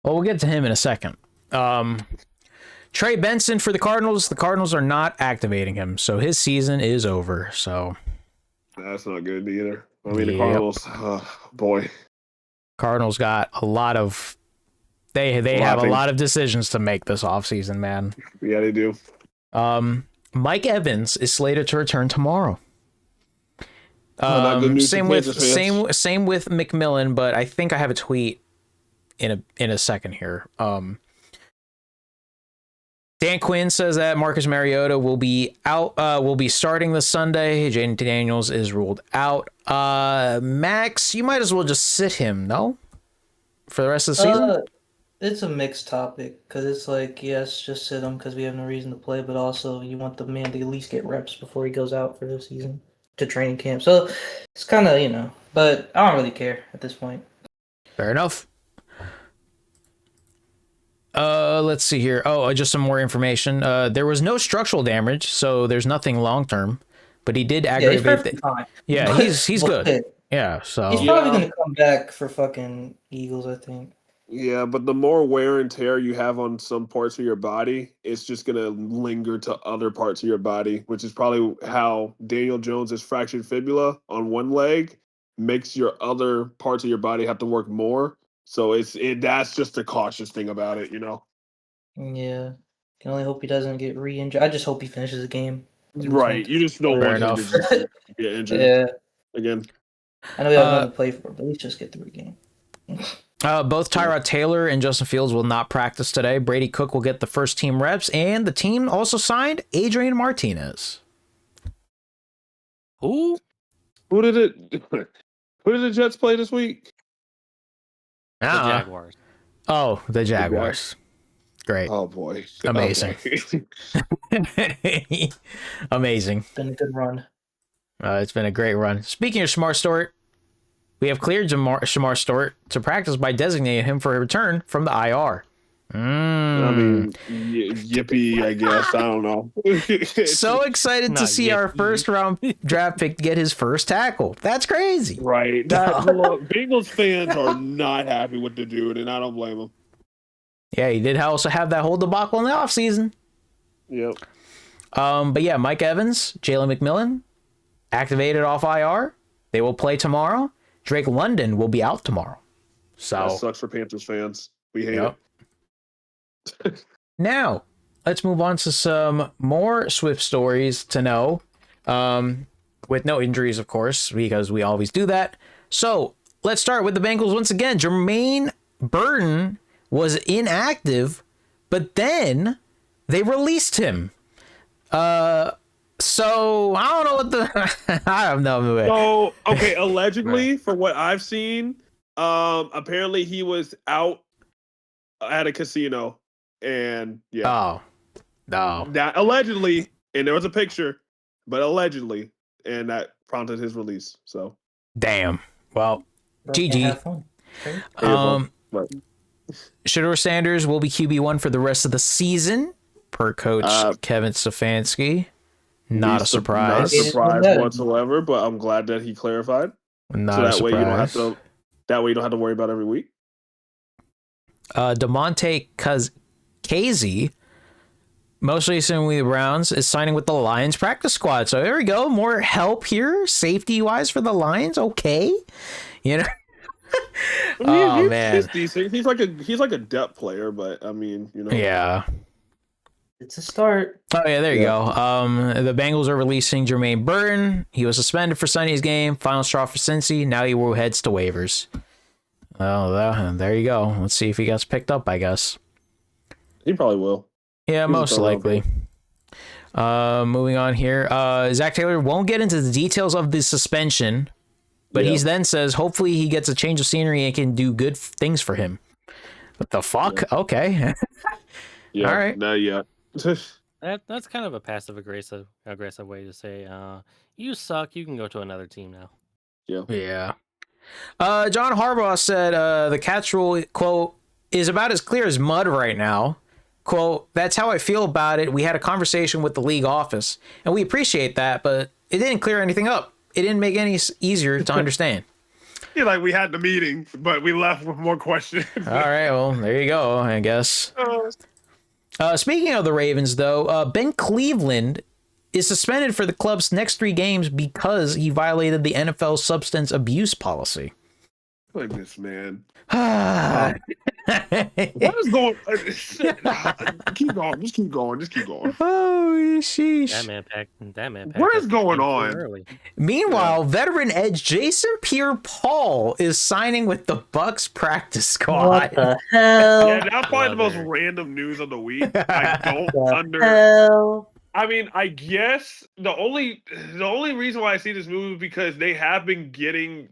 Well, we'll get to him in a second. Trey Benson for the Cardinals. The Cardinals are not activating him, so his season is over, so. That's not good either. I mean, the Cardinals, boy. Cardinals got a lot of they have a lot of decisions to make this offseason, man. Yeah, they do. Mike Evans is slated to return tomorrow. Not good news Same for with Kansas fans. same with McMillan, but I think I have a tweet in a second here. Dan Quinn says that Marcus Mariota will be out. Will be starting this Sunday. Jaden Daniels is ruled out. Max, you might as well just sit him, no? For the rest of the season? It's a mixed topic because it's like, yes, just sit him because we have no reason to play, but also you want the man to at least get reps before he goes out for the season to training camp. So it's kind of, but I don't really care at this point. Fair enough. Let's see here. Oh, just some more information. There was no structural damage, so there's nothing long term. But he did aggravate. Yeah, he's good. Yeah, so he's probably gonna come back for fucking Eagles, I think. Yeah, but the more wear and tear you have on some parts of your body, it's just gonna linger to other parts of your body, which is probably how Daniel Jones' fractured fibula on one leg makes your other parts of your body have to work more. So that's just the cautious thing about it, Yeah. Can only hope he doesn't get re-injured. I just hope he finishes the game. Right. You just don't want him to just get injured. Yeah. Again. I know we have nothing to play for, but at least just get through the game. Both Tyrod Taylor and Justin Fields will not practice today. Brady Cook will get the first team reps, and the team also signed Adrian Martinez. Who did the Jets play this week? The Jaguars. Oh, the Jaguars. Great. Oh boy. Amazing. Okay. Amazing. It's been a good run. It's been a great run. Speaking of Shamar Stewart, we have cleared Shamar Stewart to practice by designating him for a return from the IR. I mean, yippee, I guess. I don't know. So excited to see our first round draft pick get his first tackle. That's crazy. Right. Look, Bengals fans are not happy with the dude, and I don't blame them. Yeah, he did also have that whole debacle in the offseason. Yep. But yeah, Mike Evans, Jalen McMillan, activated off IR. They will play tomorrow. Drake London will be out tomorrow. So that sucks for Panthers fans. We hate it. Now, let's move on to some more Swift stories to know. With no injuries, of course, because we always do that. So let's start with the Bengals once again. Jermaine Burton was inactive, but then they released him. So I don't know what the I have no way. So okay, allegedly, for what I've seen, apparently he was out at a casino, and Oh, no. That allegedly, and there was a picture, but allegedly, and that prompted his release. So damn. Well, GG. Have fun. Right. Shedeur Sanders will be QB1 for the rest of the season, per coach Kevin Stefanski. Not a surprise. Not a surprise whatsoever, but I'm glad that he clarified. Not a surprise. That way you don't have to worry about every week. DeMonte Casey, most recently the Browns, is signing with the Lions practice squad. So there we go. More help here, safety-wise for the Lions. Okay. You know? Oh, man. He's decent. He's like a depth player, but I mean, you know. Yeah. It's a start. Oh, yeah, there you go. The Bengals are releasing Jermaine Burton. He was suspended for Sunday's game. Final straw for Cincy. Now he heads to waivers. Well, there you go. Let's see if he gets picked up, I guess. He probably will. Yeah, most likely. Moving on here. Zach Taylor won't get into the details of the suspension, but he then says hopefully he gets a change of scenery and can do good things for him. What the fuck? Yeah. Okay. Yeah. All right. No, yeah. That's kind of a passive aggressive way to say, you suck. You can go to another team now. Yeah. Yeah. John Harbaugh said the catch rule, quote, is about as clear as mud right now. Quote, that's how I feel about it. We had a conversation with the league office, and we appreciate that, but it didn't clear anything up. It didn't make any easier to understand. Yeah, like we had the meeting, but we left with more questions. All right, well, there you go, I guess. Speaking of the Ravens, though, Ben Cleveland is suspended for the club's next 3 games because he violated the NFL substance abuse policy. Goodness, man. What is going? Keep going. Just keep going. Oh, sheesh. That man. What is going on? Early. Meanwhile, veteran edge Jason Pierre-Paul is signing with the Bucs practice squad. What the hell? Yeah, that's probably the most random news of the week. I don't Hell? I mean, I guess the only reason why I see this move is because they have been getting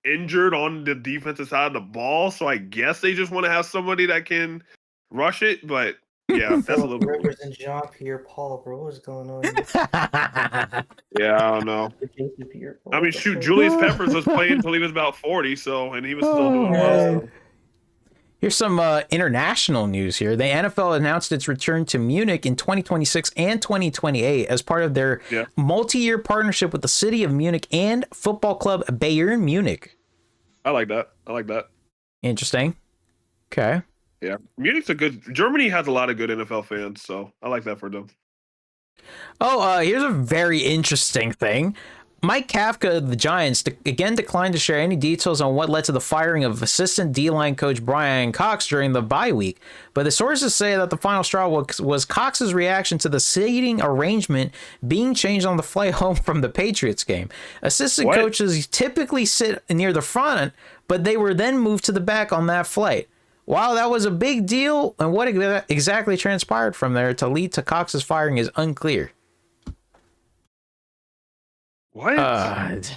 injured on the defensive side of the ball, so I guess they just want to have somebody that can rush it. But yeah, that's a little bit Rivers and Jean Pierre-Paul, bro. What's going on? Yeah, I don't know. I mean, shoot, Julius Peppers was playing until he was about 40, and he was still doing well. So. Here's some international news here. The NFL announced its return to Munich in 2026 and 2028 as part of their multi-year partnership with the city of Munich and football club Bayern Munich. I like that. Interesting. Okay. Yeah. Munich's Germany has a lot of good NFL fans, so I like that for them. Oh, here's a very interesting thing. Mike Kafka of the Giants again declined to share any details on what led to the firing of assistant D-line coach Brian Cox during the bye week, but the sources say that the final straw was Cox's reaction to the seating arrangement being changed on the flight home from the Patriots game. Assistant coaches typically sit near the front, but they were then moved to the back on that flight. While that was a big deal, and what exactly transpired from there to lead to Cox's firing is unclear. What? Sounds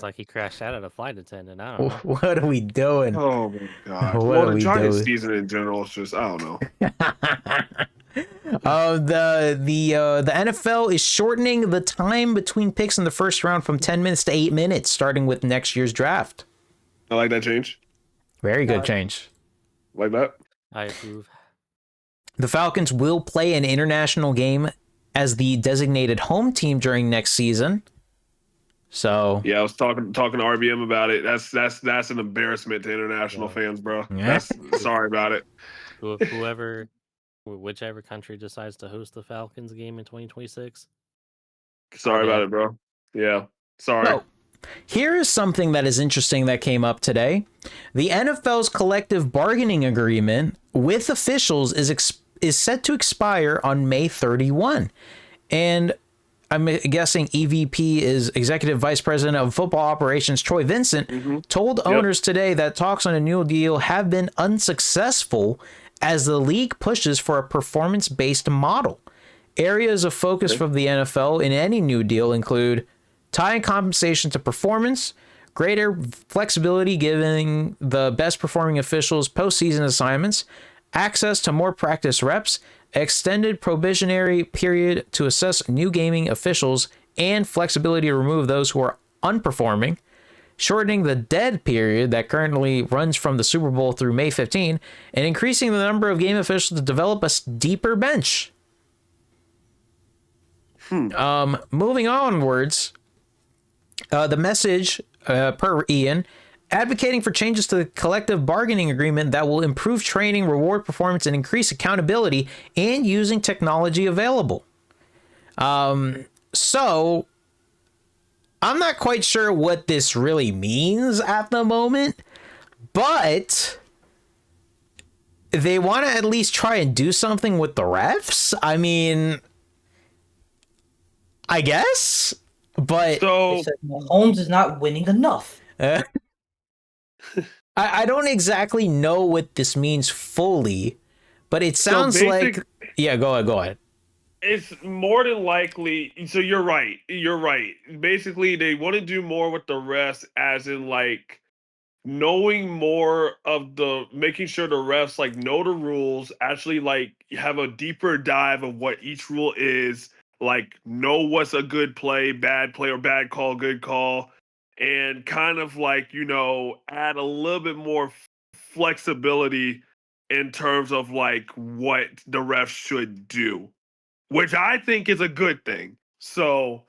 like he crashed out at a flight attendant. I don't know. What are we doing? Oh my god! What the Giants season in general is just, I don't know. The NFL is shortening the time between picks in the first round from 10 minutes to 8 minutes, starting with next year's draft. I like that change. Very good change. Like that. I approve. The Falcons will play an international game as the designated home team during next season. So yeah, I was talking to RBM about it. That's an embarrassment to international fans, bro. Yeah. Sorry about it. Whichever country decides to host the Falcons game in 2026. Sorry about it, bro. Yeah, sorry. Well, here is something that is interesting that came up today. The NFL's collective bargaining agreement with officials is set to expire on May 31. And I'm guessing EVP is Executive Vice President of Football Operations Troy Vincent told owners today that talks on a new deal have been unsuccessful as the league pushes for a performance-based model. Areas of focus from the NFL in any new deal include tying compensation to performance, greater flexibility giving the best performing officials postseason assignments, access to more practice reps, extended probationary period to assess new gaming officials, and flexibility to remove those who are unperforming, shortening the dead period that currently runs from the Super Bowl through May 15, and increasing the number of game officials to develop a deeper bench. Moving onwards, the message, per Ian, advocating for changes to the collective bargaining agreement that will improve training, reward performance, and increase accountability, and using technology available. So I'm not quite sure what this really means at the moment, but they want to at least try and do something with the refs. I mean, I guess, but So They said Mahomes is not winning enough. I don't exactly know what this means fully, but it sounds basic- like, yeah, go ahead. it's more than likely. So you're right. You're right. Basically, they want to do more with the refs, as in like knowing more of the, making sure the refs like know the rules, actually like have a deeper dive of what each rule is, like know what's a good play, or bad call, good call, and kind of like, add a little bit more flexibility in terms of like what the refs should do, which I think is a good thing. So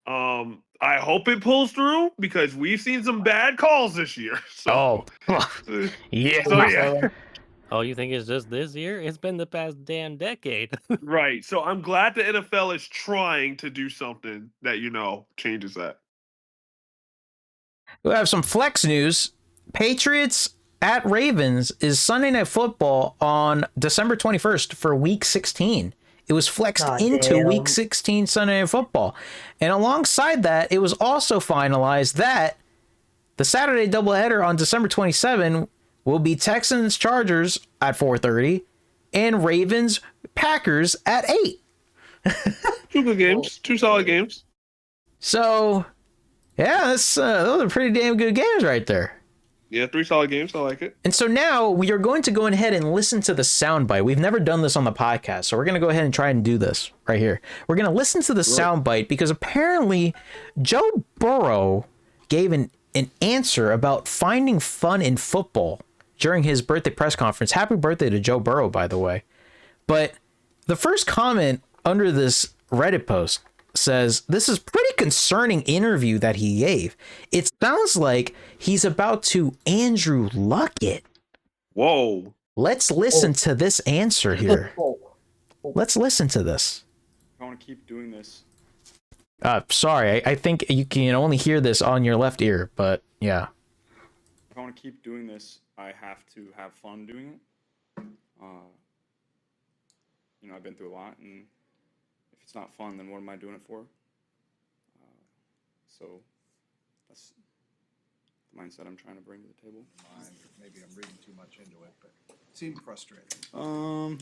I hope it pulls through, because we've seen some bad calls this year. So, Yeah. so yeah. Oh, you think it's just this year? It's been the past damn decade. Right. So I'm glad the NFL is trying to do something that, changes that. We have some flex news. Patriots at Ravens is Sunday Night Football on December 21st for Week 16. It was flexed into damn. Week 16 Sunday Night Football. And alongside that, it was also finalized that the Saturday doubleheader on December 27 will be Texans Chargers at 4:30 and Ravens Packers at 8. Two good games. Two solid games. So, yeah, those are pretty damn good games right there. Yeah, 3 solid games. I like it. And so now we are going to go ahead and listen to the soundbite. We've never done this on the podcast, so we're going to go ahead and try and do this right here. We're going to listen to the soundbite because apparently Joe Burrow gave an answer about finding fun in football during his birthday press conference. Happy birthday to Joe Burrow, by the way. But the first comment under this Reddit post says, this is pretty concerning interview that he gave. It sounds like he's about to Andrew Luck it. Whoa. Let's listen to this answer here. Let's listen to this. I want to keep doing this. Sorry, I think you can only hear this on your left ear, but yeah. If I want to keep doing this, I have to have fun doing it. I've been through a lot, and if it's not fun, then what am I doing it for? So that's the mindset I'm trying to bring to the table. Maybe I'm reading too much into it, but it seemed frustrating.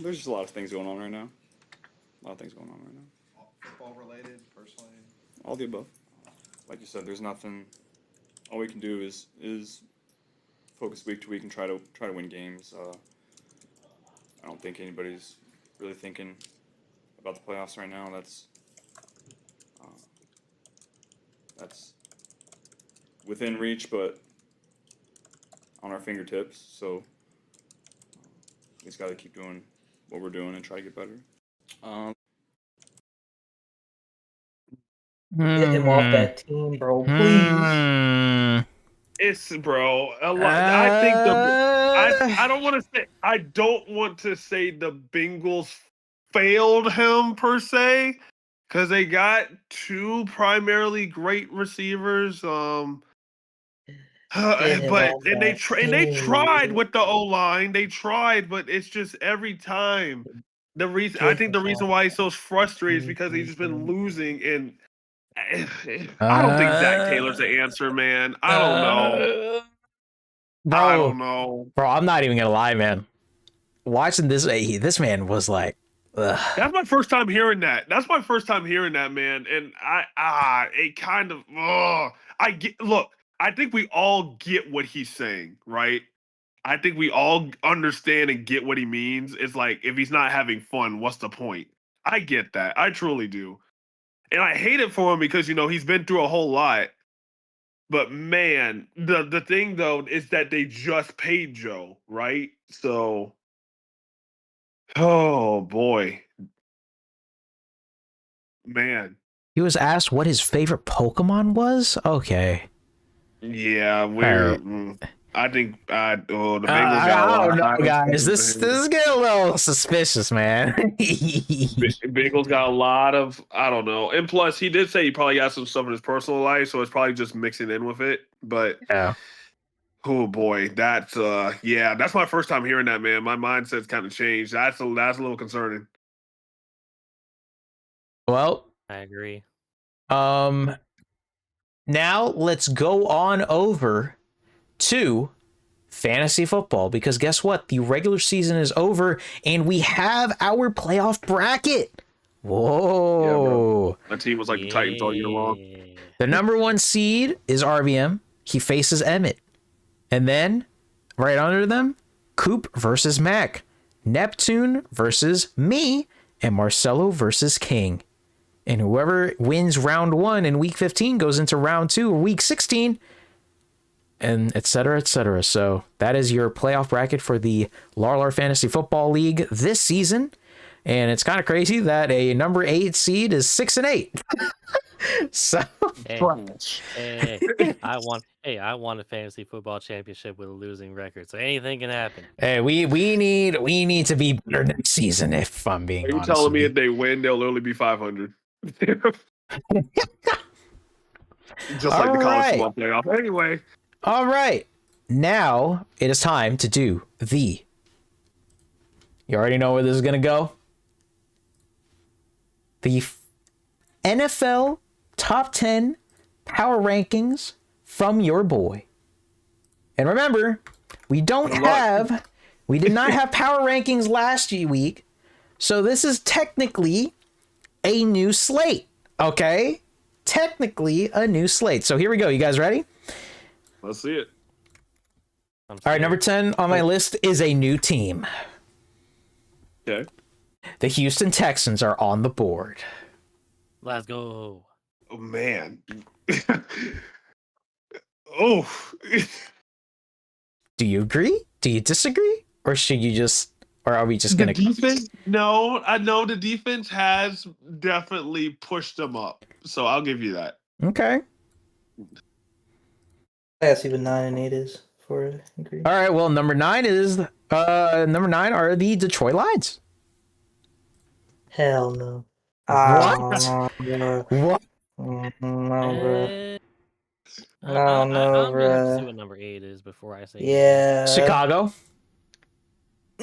There's just a lot of things going on right now. Football related, personally. All the above. Like you said, there's nothing. All we can do is focus week to week and try to win games. I don't think anybody's really thinking about the playoffs right now. That's within reach, but on our fingertips. So we just got to keep doing what we're doing and try to get better. Get him off that team, bro, please. It's, bro, a lot. I think I don't want to say, I don't want to say the Bengals failed him per se, because they got 2 primarily great receivers. But they tried with the O-line. They tried, but it's just every time I think the reason why he's so frustrated is because he's just been losing, and I don't think Zach Taylor's the answer, man. I don't know. I don't know. Bro, I'm not even gonna lie, man. Watching this man was like, ugh. That's my first time hearing that. Man. And it kind of, I think we all get what he's saying, right? I think we all understand and get what he means. It's like, if he's not having fun, what's the point? I get that. I truly do. And I hate it for him because, he's been through a whole lot. But man, the thing though is that they just paid Joe, right? So, oh boy, man. He was asked what his favorite Pokemon was. Okay. Yeah, All right. I think the Bengals I got a don't know, lot. guys. This is getting a little suspicious, man. Bengals got a lot of, I don't know. And plus, he did say he probably got some stuff in his personal life, so it's probably just mixing in with it. But Yeah. oh boy, that's yeah, that's my first time hearing that, man. My mindset's kind of changed. That's a little concerning. Well, I agree. now let's go on over to fantasy football, because guess what? The regular season is over and we have our playoff bracket. Whoa. Yeah, bro. My team was like the Titans all year long. The number 1 seed is RVM. He faces Emmett. And then right under them, Coop versus Mac, Neptune versus me, and Marcelo versus King. And whoever wins round 1 in week 15 goes into round 2 or week 16, and et cetera, et cetera. So that is your playoff bracket for the Larlar Fantasy Football League this season. And it's kind of crazy that a number 8 seed is 6-8. So Hey, I want a fantasy football championship with a losing record, so anything can happen. hey, we need to be better next season, if I'm being Are you honest. telling with me you. if they win, they'll literally be 500? Just like the college Alright. football playoff. Anyway. All right. Now it is time to do the. You already know where this is going to go. The NFL top 10 power rankings from your boy. And remember, we did not have power rankings last week. So this is technically a new slate. Okay? Technically a new slate. So here we go. You guys ready? Let's see it. All right, number 10 on my list is a new team. Okay. The Houston Texans are on the board. Let's go. Oh man. Oh. Do you agree? Do you disagree? Or should you just, or are we just going to... defense? No, I know the defense has definitely pushed them up. So I'll give you that. Okay. I see what 9 and 8 is for it. Agree. All right, well, number 9 are the Detroit Lions. Hell no. What? No, What? no, bro. I No, I'm gonna have to bruh. see what number 8 is before I say. Yeah. Chicago?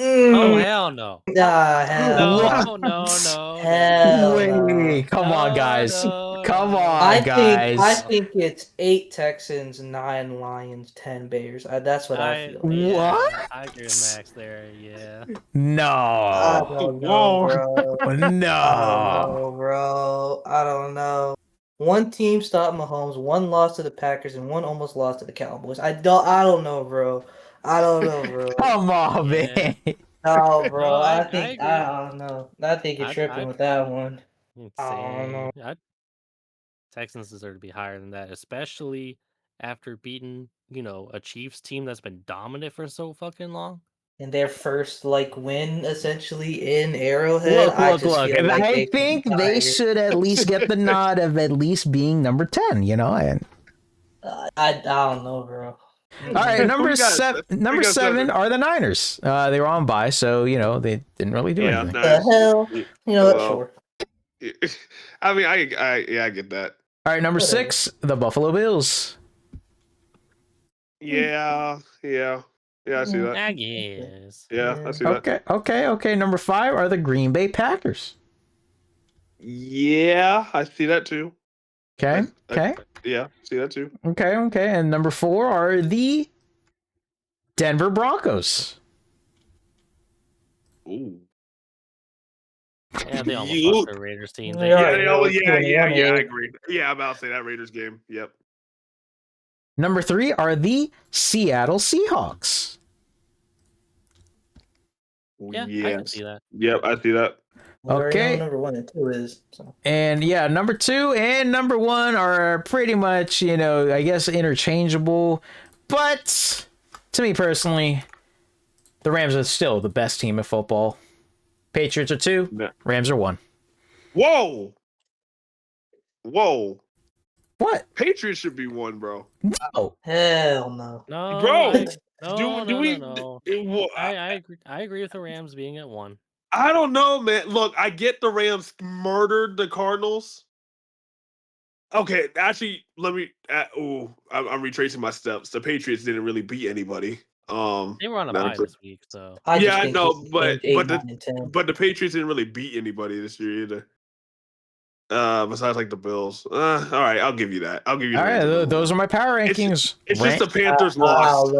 Oh Mm. hell no. Nah, hell No, no, no. Hell Wait, no. come on, guys. No, Come no. on, I guys. think it's 8 Texans, 9 Lions, 10 Bears. That's what I feel. Yeah, What? I agree with Max there. Yeah. I No. don't know, bro. I don't No. know, bro. I don't know. One team stopped Mahomes, one lost to the Packers, and one almost lost to the Cowboys. I don't know, bro. I don't know, bro. Come on, Yeah. man. No, bro. No, I I agree. don't know. I think you're tripping with that one. I don't know. Texans deserve to be higher than that, especially after beating, a Chiefs team that's been dominant for so fucking long. And their first win essentially in Arrowhead. Look. I think they should at least get the nod of at least being number 10, And I don't know, bro. all right, number We got- 7 we number got 7 are the Niners. They were on bye, so they didn't really do anything. The hell? You know what? Well, Sure. I mean, I get that. All right, number 6, the Buffalo Bills. Yeah, I see that. I guess. Yeah, I see that. Okay. Number 5 are the Green Bay Packers. Yeah, I see that too. Okay. Yeah, see that too. Okay. And number 4 are the Denver Broncos. Ooh. Yeah, they almost You- lost their Raiders team. Yeah, Yeah, I agree. Yeah, I'm about to say that Raiders game. Yep. Number 3 are the Seattle Seahawks. Yeah, I can see that. Yep, I see that. We already know Okay. what number 1 and 2 is. So. And yeah, number 2 and number 1 are pretty much, I guess interchangeable. But to me personally, the Rams are still the best team in football. Patriots are 2, No. Rams are 1. Whoa. What? Patriots should be 1, bro. No. Hell no. No, Bro, no. Well, I agree with the Rams being at 1. I don't know, man. Look, I get the Rams murdered the Cardinals. Okay, actually, let me. I'm retracing my steps. The Patriots didn't really beat anybody. They were on a Matter bye for- this week, so I just I think know, they but change 8, but 9, and 10. the Patriots didn't really beat anybody this year either. Besides like the Bills. All right, I'll give you that. I'll give you. All the right, Rams a those are little. my power rankings. It's just the Panthers lost.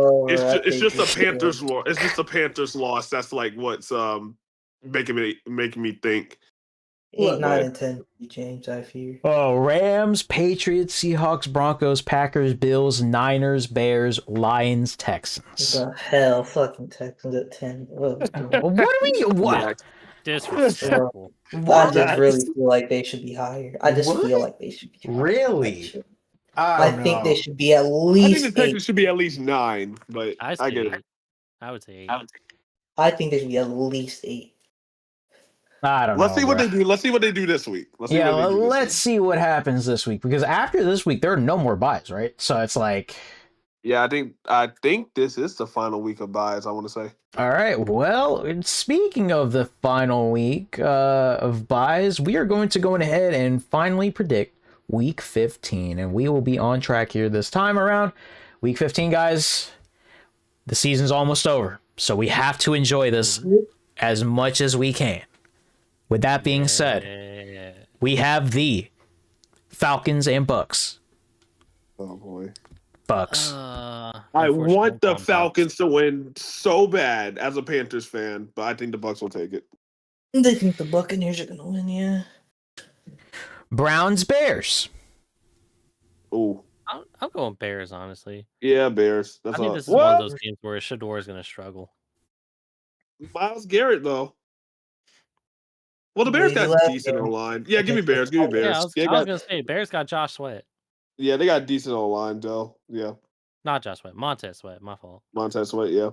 It's just the Panthers loss. It's just the Panthers loss. That's like what's making me think. 8, 9, But- and 10 be changed, I fear. Oh, Rams, Patriots, Seahawks, Broncos, Packers, Bills, Niners, Bears, Lions, Texans. The hell, fucking Texans at 10. What do we? What? disrespectful. I just really feel like they should be higher. I just What? feel like they should be higher. Really? I think they should be at I think least the 8. Texans should be at least 9, but I I say get 8. it. I would say 8. I think they should be at least 8. I don't know. Let's see what bro. they do. Let's see what they do this week. Let's see what they do this let's week. see what happens this week, because after this week there are no more buys, right? So it's like, Yeah, I think this is the final week of buys. I want to say. all right. Well, speaking of the final week of buys, we are going to go ahead and finally predict week 15, and we will be on track here this time around. Week 15, guys. The season's almost over, so we have to enjoy this as much as we can. With that being said, we have the Falcons and Bucs. Oh boy. Bucs. I want the Falcons to win so bad as a Panthers fan, but I think the Bucs will take it. They think the Buccaneers are going to win, yeah. Browns, Bears. Ooh. I'm going Bears, honestly. Yeah, Bears. I That's think all. this is one of those games where Shador is going to struggle. Myles Garrett though. Well, the Bears got decent O line. Yeah, give me Bears. Give me Bears. Yeah, I was going to say, Bears got Josh Sweat. Yeah, they got decent O line though. Yeah, Not Josh Sweat, Montez Sweat, my fault. Montez Sweat. Yeah.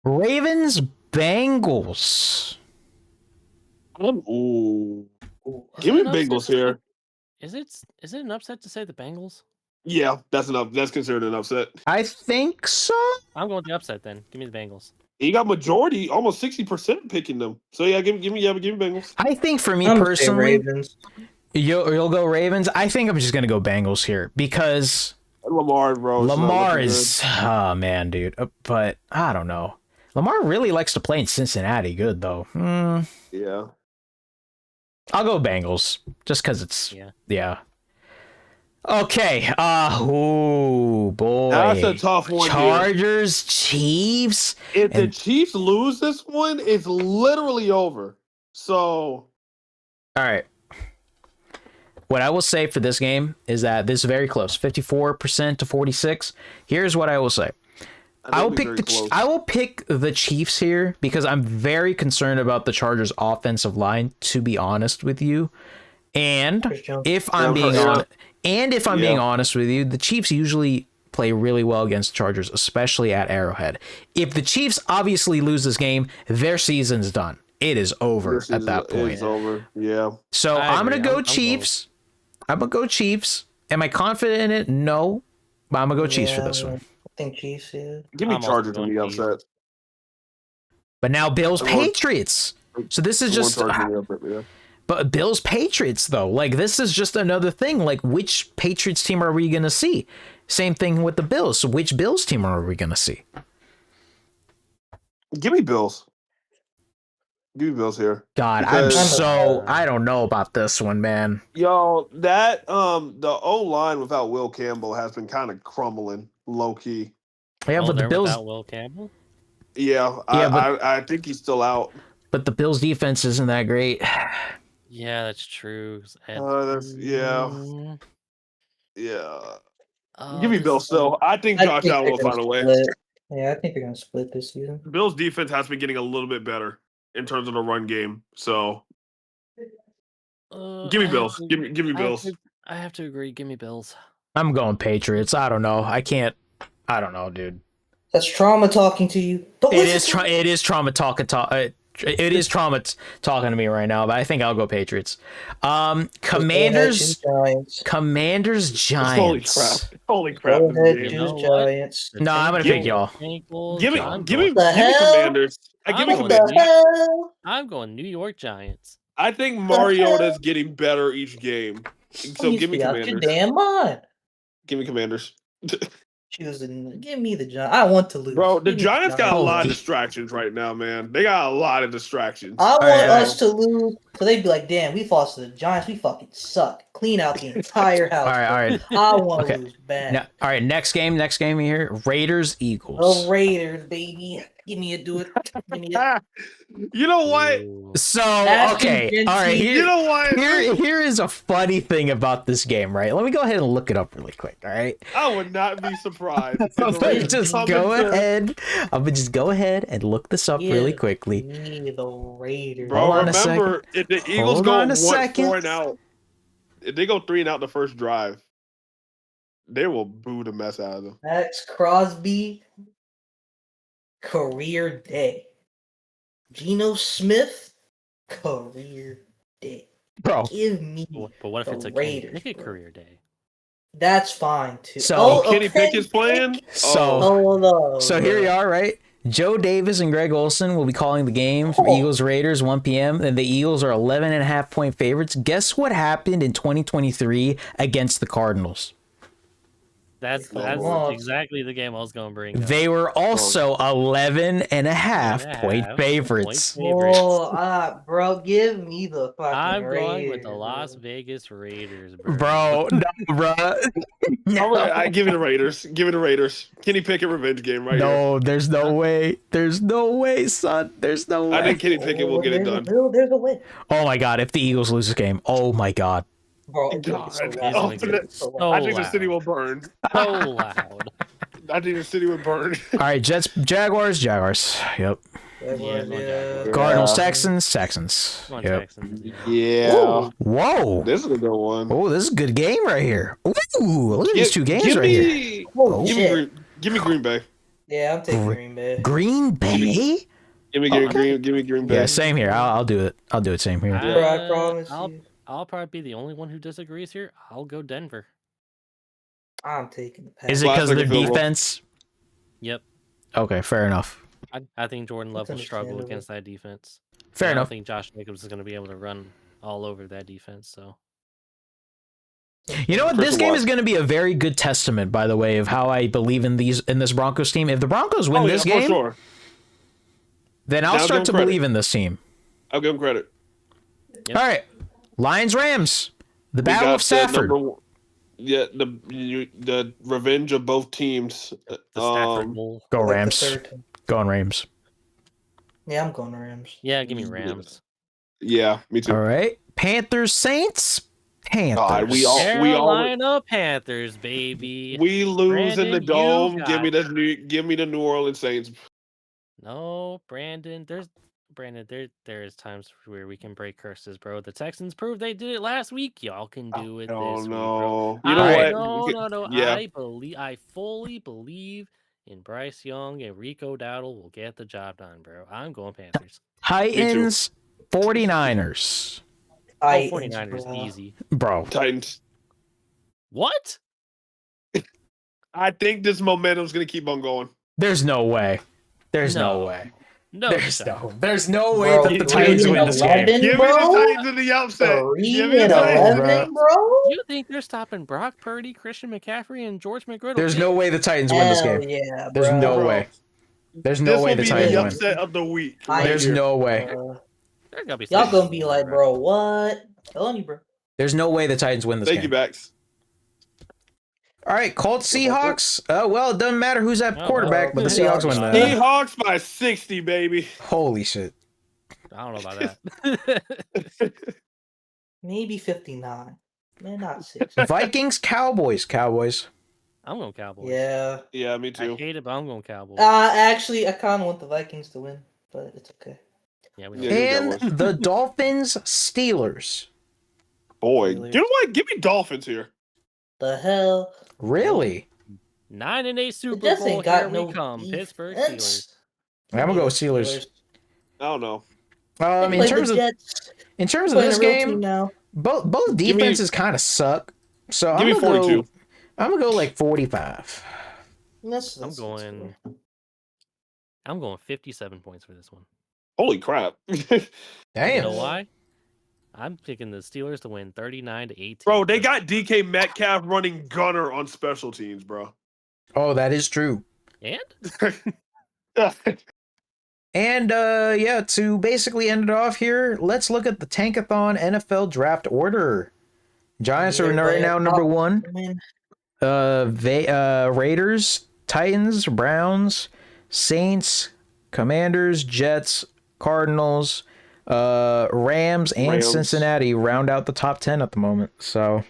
Ravens, Bengals. Ooh. Is Give it me an upset Bengals to say- here. Is it an upset to say the Bengals? Yeah, that's enough. That's considered an upset. I think so. I'm going with the upset then. Give me the Bengals. He got majority, almost 60% picking them. So yeah, give me Bengals. I think for me I'm gonna say personally, Ravens. you'll go Ravens. I think I'm just gonna go Bengals here because Lamar, bro. Lamar is, oh man, dude. But I don't know. Lamar really likes to play in Cincinnati. Good though. Yeah. I'll go Bengals just because it's Yeah. Okay. Oh boy. That's a tough one. Chargers, Chiefs. If the Chiefs lose this one, it's literally over. So, All right. What I will say for this game is that this is very close, 54% to 46. Here's what I will say. I will pick the Chiefs here because I'm very concerned about the Chargers' offensive line, to be honest with you. And if I'm being honest with you, the Chiefs usually play really well against Chargers, especially at Arrowhead. If the Chiefs obviously lose this game, their season's done. It is over at that point. It's over. Yeah. So I'm gonna go Chiefs. I'm gonna go Chiefs. Am I confident in it? No, but I'm gonna go Chiefs for this one. I think Chiefs, yeah. Give me I'm also Chargers to going be Chiefs. upset. But now Bills I want- Patriots. So this is I want just. Chargers to be upset, yeah. But Bills Patriots though, like this is just another thing. Like which Patriots team are we gonna see? Same thing with the Bills. So which Bills team are we gonna see? Give me Bills. Give me Bills here. God, Because- I don't know about this one, man. Yo, that the O line without Will Campbell has been kind of crumbling, low key. Yeah, but the they're Bills. without Will Campbell. Yeah, I think he's still out. But the Bills defense isn't that great. Yeah, that's true. Yeah. Mm, Give me this Bills is- still. I think Josh Allen will find a way. Yeah, I think they're gonna split this season. Bills defense has been getting a little bit better in terms of the run game. So give me I Bills. have Give me I have Bills. to- I have to agree. Give me Bills. I'm going Patriots. I don't know. I can't. I don't know, dude. That's trauma talking to you. Don't It listen is to me. it is trauma talking. It is trauma talking to me right now, but I think I'll go Patriots. Commanders, Giants. Giants. Holy crap! Go This ahead, game. You choose know what? Giants. The No, I'm gonna Bengals, pick y'all. Bengals, Give me, I'm give me, going- give me hell? Commanders. Give me I'm What going Commanders. the hell? I'm going New York Giants. I think Mariota's getting better each game. So You give me be out your Commanders. damn mind. Give me Commanders. Choosing. Give me the Giants. I want to lose. Bro, the Give me Giants got a lot of Holy- distractions right now, man. They got a lot of distractions. I want right, us to lose, so they'd be like, "Damn, we lost to the Giants. We fucking suck. Clean out the entire house." All right. I want to Okay. lose bad. Now, all right, next game here. Raiders, Eagles. The Raiders, baby. Give me a do it. Give me a. You know what? Ooh. So, Ashton okay. All right, Jenkins. You know what? here is a funny thing about this game, right? Let me go ahead and look it up really quick, all right? I would not be surprised. if I'm the gonna Raiders just come go into- ahead. I'm gonna just go ahead and look this up really Give quickly. me the Raiders. Bro, Hold on a remember, if the Eagles Hold go on a 4 second. and out, if they go 3 and out the first drive, they will boo the mess out of them. Max Crosby, career day. Geno Smith, career day. Bro, Give me. But what if The it's a Kenny Raiders, Pickett bro. career day? That's fine too. So- Kenny Pickett's playing? So- Hold on. so here you are, right? Joe Davis and Greg Olson will be calling the game for Oh. Eagles Raiders 1 p.m. and the Eagles are 11.5 point favorites. Guess what happened in 2023 against the Cardinals? That's Lost. exactly the game I was going to bring up. They were also 11.5 point 11.5 favorites. point favorites. Oh, bro, give me the fucking I'm Raiders. going with the bro. Las Vegas Raiders, bro. Bro, no, bro. I give it the Raiders. Give it the Raiders. Kenny Pickett revenge game right here. No, there's no way. There's no way, son. There's no way. I think Kenny Pickett will get it done. There's a way. Oh my god, if the Eagles lose this game, oh my god. Bro, God. it's so It's loud. Oh, gonna get It's so so I think the city loud. will burn. So loud. I think the city would burn. All right, Jets, Jaguars. Yep. Jaguars, Yeah, yeah. Cardinals, Texans. Come on, Yep. Texans. Yeah. Whoa. This is a good one. Oh, this is a good game right here. Ooh, look at these two games give right here. me, Holy Give me, shit. give me Green Bay. Yeah, I'm taking Gre- Green Bay. Green Bay? Give me Green Bay. Yeah, same here. I'll do it. I'll do it. Same here. Bro, I promise I'll, you. I'll probably be the only one who disagrees here. I'll go Denver. I'm taking the pass. Is it Well, I because of their think it will. defense? Yep. Okay, fair enough. I think Jordan Love will That's struggle understandable. against that defense. Fair I enough. don't think Josh Jacobs is going to be able to run all over that defense. So You know what? This Crystal game Watts. is going to be a very good testament, by the way, of how I believe in this Broncos team. If the Broncos win this for game, sure. then I'll Now give start to them credit. believe in this team. I'll give him credit. Yep. All right, Lions, Rams, the We Battle got of Stafford. the revenge of both teams. the Stafford Um, Bowl. Go Like the Rams. third time. Going Rams. Yeah, I'm going Rams. Yeah, give me Rams. yeah, me too. All right, Panthers, Saints, Panthers. God, we all- Carolina Panthers, baby. We lose in the Brandon, you dome. got Give me the New Orleans Saints. No, Brandon. There's times where we can break curses, bro. The Texans proved they did it last week. Y'all can do it Oh this week, bro. no! You know Alright. what? No. Yeah. I fully believe in Bryce Young and Rico Dowdle will get the job done, bro. I'm going Panthers. Titans, 49ers. Oh, Titans, 49ers, bro. easy. Bro, Titans. What? I think this momentum's gonna keep on going. there's no way. There's no No. way. No, There's no way Bro, that the 3 Titans and win this game. 11, Give me bro? the Titans in the upset. 3 Give me the and Titans. 11, bro? You think they're stopping Brock Purdy, Christian McCaffrey, and George McGriddle? There's no way the Titans win this Hell game. yeah, There's bro. no Bro. way. There's This no will way the be Titans the win. upset of the week. There's here. no way. They're gonna be Y'all some- gonna be like, bro, what? Telling you, bro. There's no way the Titans win this Thank you, game. Bax. All right, Colts, Seahawks. Well, it doesn't matter who's at Oh, quarterback, but the well. Seahawks win that. Seahawks by 60, baby. Holy shit. I don't know about that. Maybe 59. Man, not 6. Vikings, Cowboys. I'm going Cowboys. Yeah. Yeah, me I too. hate it, but I'm going Cowboys. Actually, I kind of want the Vikings to win, but it's okay. yeah, we Yeah, know. you And got one. the Dolphins, Steelers. Boy, you know what? Give me Dolphins here. The hell? Really? 9-8 Super Jets Bowl. ain't got Here no we come. Pittsburgh defense. Steelers. I'm gonna go Steelers. I don't know. They In play terms the of Jets. this Playing a real team game, now. both Give me- defenses kind of suck. So Give me 42. I'm gonna go like 45. I'm going 57 points for this one. Holy crap. Damn. You know why? I'm picking the Steelers to win 39-18. Bro, they got DK Metcalf running gunner on special teams, bro. Oh, that is true. And And yeah, to basically end it off here, let's look at the Tankathon NFL draft order. Giants are right now number 1. Raiders, Titans, Browns, Saints, Commanders, Jets, Cardinals, Rams, and Cincinnati round out the top 10 at the moment. So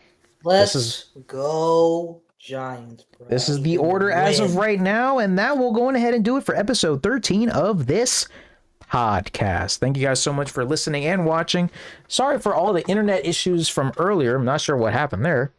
Let's go Giants, bro. this is the order as of right now, and that will go ahead and do it for episode 13 of this podcast. Thank you guys so much for listening and watching. Sorry for all the internet issues from earlier. I'm not sure what happened there.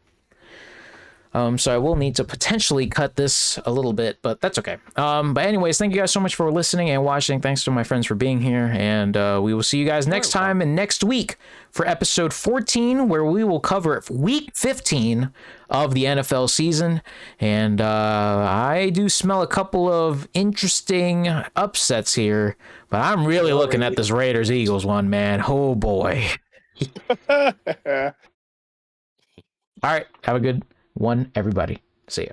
So I will need to potentially cut this a little bit, but that's okay. But anyways, thank you guys so much for listening and watching. Thanks to my friends for being here, and we will see you guys next time and next week for episode 14, where we will cover week 15 of the NFL season. And I do smell a couple of interesting upsets here, but I'm really looking at this Raiders-Eagles one, man. Oh boy. All right, have a good one, everybody. See ya.